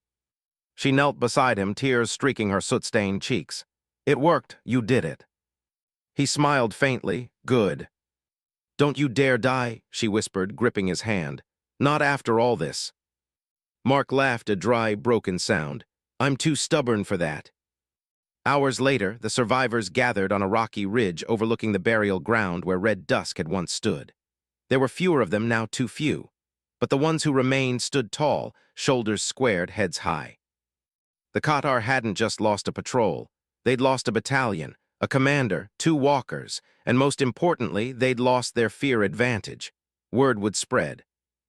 A: She knelt beside him, tears streaking her soot-stained cheeks. It worked, you did it. He smiled faintly. Good. Don't you dare die, she whispered, gripping his hand. Not after all this. Mark laughed, a dry, broken sound. I'm too stubborn for that. Hours later, the survivors gathered on a rocky ridge overlooking the burial ground where red dusk had once stood. There were fewer of them, now too few. But the ones who remained stood tall, shoulders squared, heads high. The Qatar hadn't just lost a patrol. They'd lost a battalion, a commander, 2 walkers, and most importantly, they'd lost their fear advantage. Word would spread.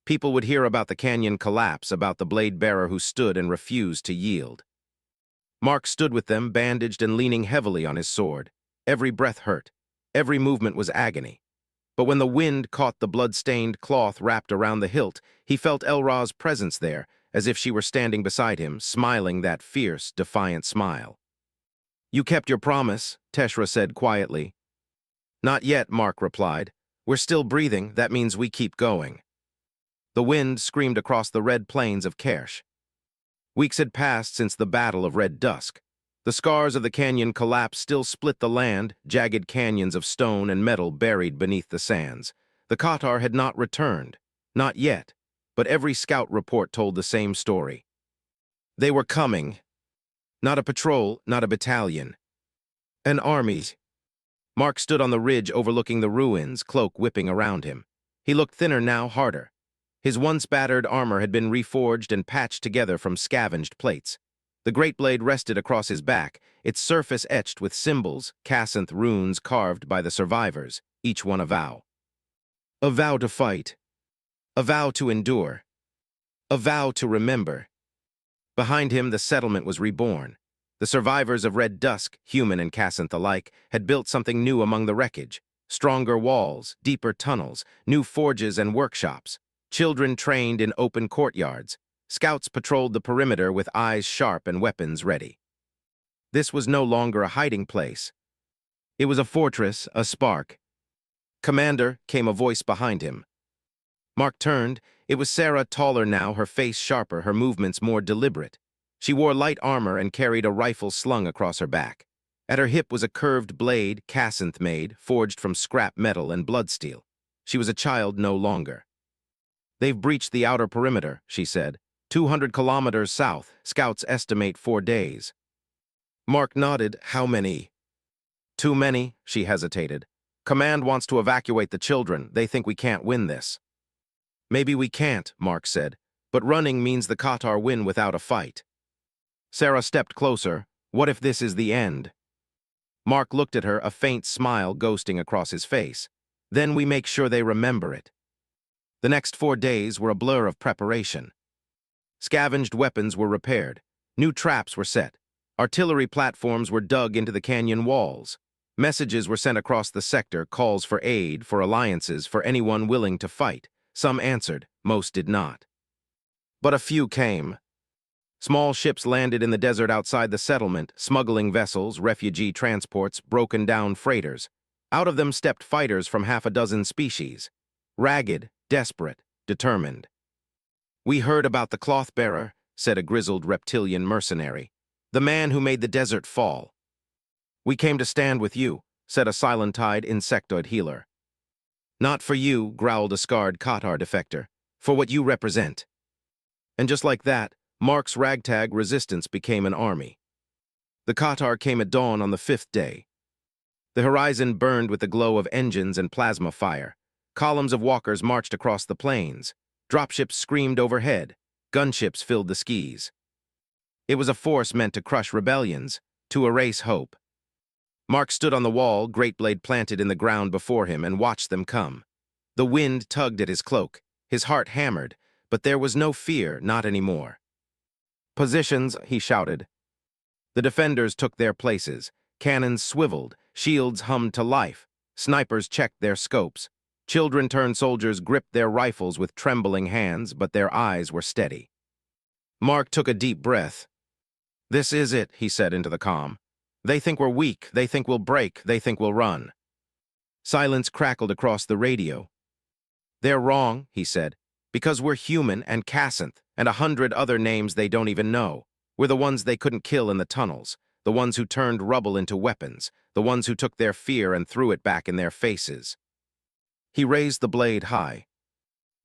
A: People would hear about the canyon collapse, about the blade bearer who stood and refused to yield. Mark stood with them, bandaged and leaning heavily on his sword. Every breath hurt. Every movement was agony. But when the wind caught the blood-stained cloth wrapped around the hilt, he felt Elra's presence there, as if she were standing beside him, smiling that fierce, defiant smile. You kept your promise, Teshra said quietly. Not yet, Mark replied. We're still breathing, that means we keep going. The wind screamed across the red plains of Kersh. Weeks had passed since the Battle of Red Dusk. The scars of the canyon collapse still split the land, jagged canyons of stone and metal buried beneath the sands. The Qatar had not returned. Not yet. But every scout report told the same story. They were coming. Not a patrol, not a battalion. An army. Mark stood on the ridge overlooking the ruins, cloak whipping around him. He looked thinner now, harder. His once battered armor had been reforged and patched together from scavenged plates. The great blade rested across his back, its surface etched with symbols, Kassanth runes carved by the survivors, each one a vow. A vow to fight. A vow to endure. A vow to remember. Behind him, the settlement was reborn. The survivors of Red Dusk, human and Kassanth alike, had built something new among the wreckage. Stronger walls, deeper tunnels, new forges and workshops. Children trained in open courtyards. Scouts patrolled the perimeter with eyes sharp and weapons ready. This was no longer a hiding place. It was a fortress, a spark. Commander, came a voice behind him. Mark turned. It was Sarah, taller now, her face sharper, her movements more deliberate. She wore light armor and carried a rifle slung across her back. At her hip was a curved blade, Kassanth made, forged from scrap metal and bloodsteel. She was a child no longer. They've breached the outer perimeter, she said. 200 kilometers south, scouts estimate 4 days. Mark nodded. How many? Too many, she hesitated. Command wants to evacuate the children. They think we can't win this. Maybe we can't, Mark said, but running means the Qatar win without a fight. Sarah stepped closer. What if this is the end? Mark looked at her, a faint smile ghosting across his face. Then we make sure they remember it. The next 4 days were a blur of preparation. Scavenged weapons were repaired. New traps were set. Artillery platforms were dug into the canyon walls. Messages were sent across the sector, calls for aid, for alliances, for anyone willing to fight. Some answered, most did not. But a few came. Small ships landed in the desert outside the settlement, smuggling vessels, refugee transports, broken-down freighters. Out of them stepped fighters from half a dozen species. Ragged, desperate, determined. "We heard about the cloth-bearer," said a grizzled reptilian mercenary. "The man who made the desert fall." "We came to stand with you," said a silent-eyed insectoid healer. "Not for you," growled a scarred Qatar defector. "For what you represent." And just like that, Mark's ragtag resistance became an army. The Qatar came at dawn on the 5th day. The horizon burned with the glow of engines and plasma fire. Columns of walkers marched across the plains. Dropships screamed overhead. Gunships filled the skies. It was a force meant to crush rebellions, to erase hope. Mark stood on the wall, great blade planted in the ground before him, and watched them come. The wind tugged at his cloak. His heart hammered, but there was no fear, not anymore. "Positions," he shouted. The defenders took their places. Cannons swiveled, shields hummed to life. Snipers checked their scopes. Children turned soldiers gripped their rifles with trembling hands, but their eyes were steady. Mark took a deep breath. "This is it," he said into the calm. "They think we're weak, they think we'll break, they think we'll run." Silence crackled across the radio. "They're wrong," he said, "because we're human and Cassanth and 100 other names they don't even know. We're the ones they couldn't kill in the tunnels, the ones who turned rubble into weapons, the ones who took their fear and threw it back in their faces." He raised the blade high.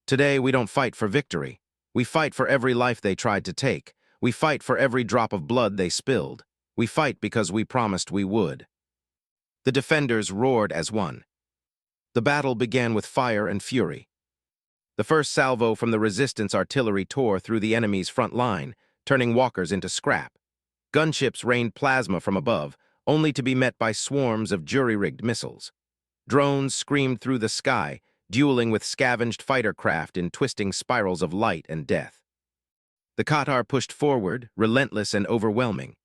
A: "Today we don't fight for victory. We fight for every life they tried to take. We fight for every drop of blood they spilled. We fight because we promised we would." The defenders roared as one. The battle began with fire and fury. The first salvo from the resistance artillery tore through the enemy's front line, turning walkers into scrap. Gunships rained plasma from above, only to be met by swarms of jury-rigged missiles. Drones screamed through the sky, dueling with scavenged fighter craft in twisting spirals of light and death. The Qatar pushed forward, relentless and overwhelming.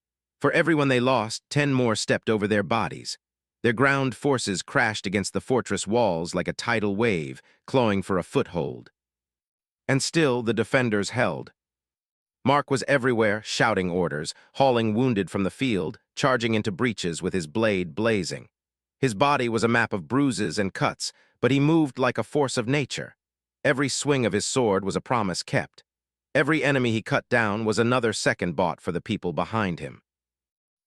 A: For everyone they lost, 10 more stepped over their bodies. Their ground forces crashed against the fortress walls like a tidal wave, clawing for a foothold. And still the defenders held. Mark was everywhere, shouting orders, hauling wounded from the field, charging into breaches with his blade blazing. His body was a map of bruises and cuts, but he moved like a force of nature. Every swing of his sword was a promise kept. Every enemy he cut down was another second bought for the people behind him.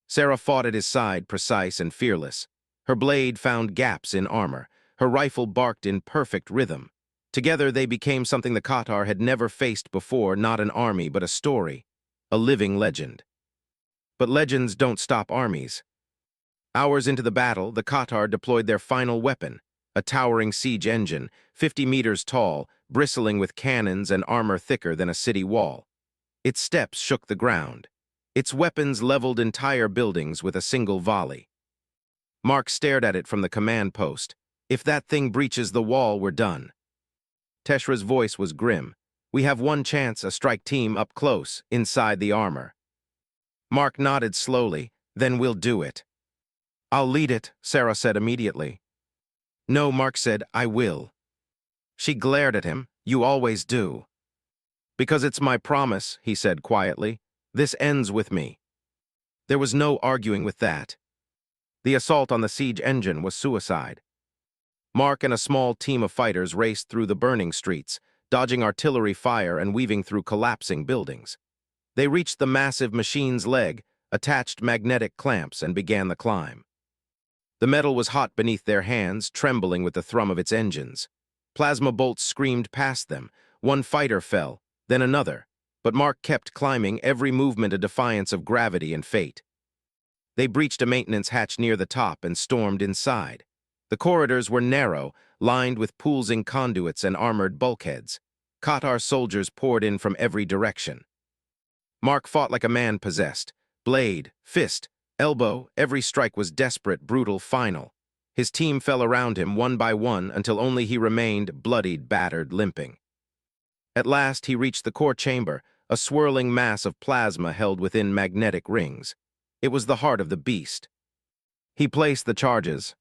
A: Sarah fought at his side, precise and fearless. Her blade found gaps in armor. Her rifle barked in perfect rhythm. Together they became something the Qatar had never faced before, not an army, but a story, a living legend. But legends don't stop armies. Hours into the battle, the Qatar deployed their final weapon, a towering siege engine, 50 meters tall, bristling with cannons and armor thicker than a city wall. Its steps shook the ground. Its weapons leveled entire buildings with a single volley. Mark stared at it from the command post. "If that thing breaches the wall, we're done." Teshra's voice was grim. "We have one chance, a strike team up close, inside the armor." Mark nodded slowly. "Then we'll do it." "I'll lead it," Sarah said immediately. "No," Mark said, "I will." She glared at him. "You always do." "Because it's my promise," he said quietly. "This ends with me." There was no arguing with that. The assault on the siege engine was suicide. Mark and a small team of fighters raced through the burning streets, dodging artillery fire and weaving through collapsing buildings. They reached the massive machine's leg, attached magnetic clamps, and began the climb. The metal was hot beneath their hands, trembling with the thrum of its engines. Plasma bolts screamed past them. One fighter fell, then another, but Mark kept climbing, every movement a defiance of gravity and fate. They breached a maintenance hatch near the top and stormed inside. The corridors were narrow, lined with pools-ing conduits and armored bulkheads. Qatar soldiers poured in from every direction. Mark fought like a man possessed. Blade, fist, elbow, every strike was desperate, brutal, final. His team fell around him one by one until only he remained, bloodied, battered, limping. At last he reached the core chamber, a swirling mass of plasma held within magnetic rings. It was the heart of the beast. He placed the charges.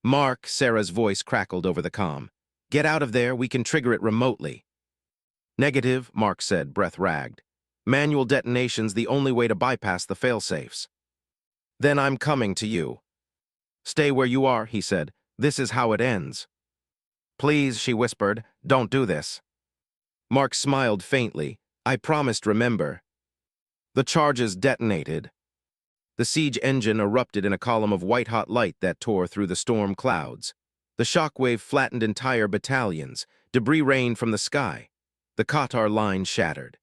A: "Mark," Sarah's voice crackled over the comm. "Get out of there, we can trigger it remotely." "Negative," Mark said, breath ragged. "Manual detonation's the only way to bypass the failsafes." "Then I'm coming to you." "Stay where you are," he said. "This is how it ends." "Please," she whispered, "don't do this." Mark smiled faintly. "I promised, remember." The charges detonated. The siege engine erupted in a column of white-hot light that tore through the storm clouds. The shockwave flattened entire battalions. Debris rained from the sky. The Qatar line shattered.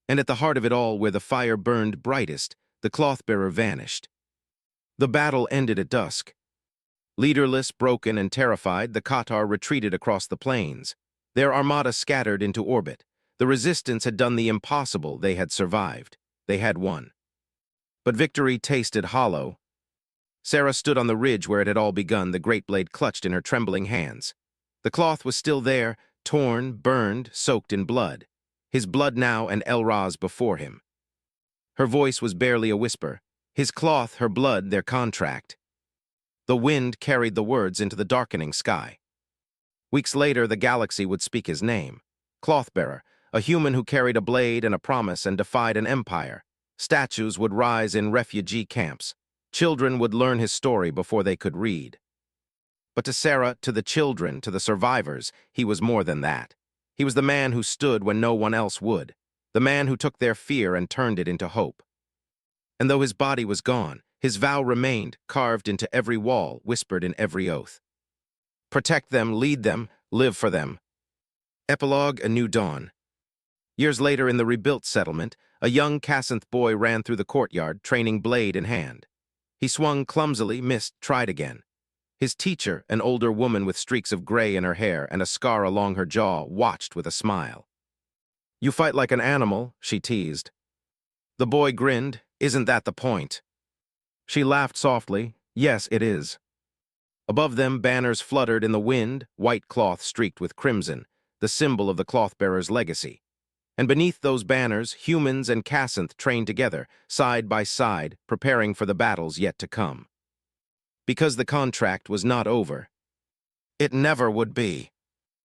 A: And at the heart of it all, where the fire burned brightest, the cloth-bearer vanished. The battle ended at dusk. Leaderless, broken, and terrified, the Qatar retreated across the plains. Their armada scattered into orbit. The resistance had done the impossible. They had survived. They had won. But victory tasted hollow. Sarah stood on the ridge where it had all begun, the great blade clutched in her trembling hands. The cloth was still there, torn, burned, soaked in blood. His blood now and El-Raz before him. Her voice was barely a whisper. His cloth, her blood, their contract. The wind carried the words into the darkening sky. Weeks later, the galaxy would speak his name. Clothbearer, a human who carried a blade and a promise and defied an empire. Statues would rise in refugee camps. Children would learn his story before they could read. But to Sarah, to the children, to the survivors, he was more than that. He was the man who stood when no one else would. The man who took their fear and turned it into hope. And though his body was gone, his vow remained, carved into every wall, whispered in every oath. Protect them, lead them, live for them. Epilogue: A New Dawn. Years later, in the rebuilt settlement, a young Kassanth boy ran through the courtyard, training blade in hand. He swung clumsily, missed, tried again. His teacher, an older woman with streaks of gray in her hair and a scar along her jaw, watched with a smile. "You fight like an animal," she teased. The boy grinned. "Isn't that the point?" She laughed softly. "Yes, it is." Above them, banners fluttered in the wind, white cloth streaked with crimson, the symbol of the cloth-bearer's legacy. And beneath those banners, humans and Kassanth trained together, side by side, preparing for the battles yet to come. Because the contract was not over. It never would be.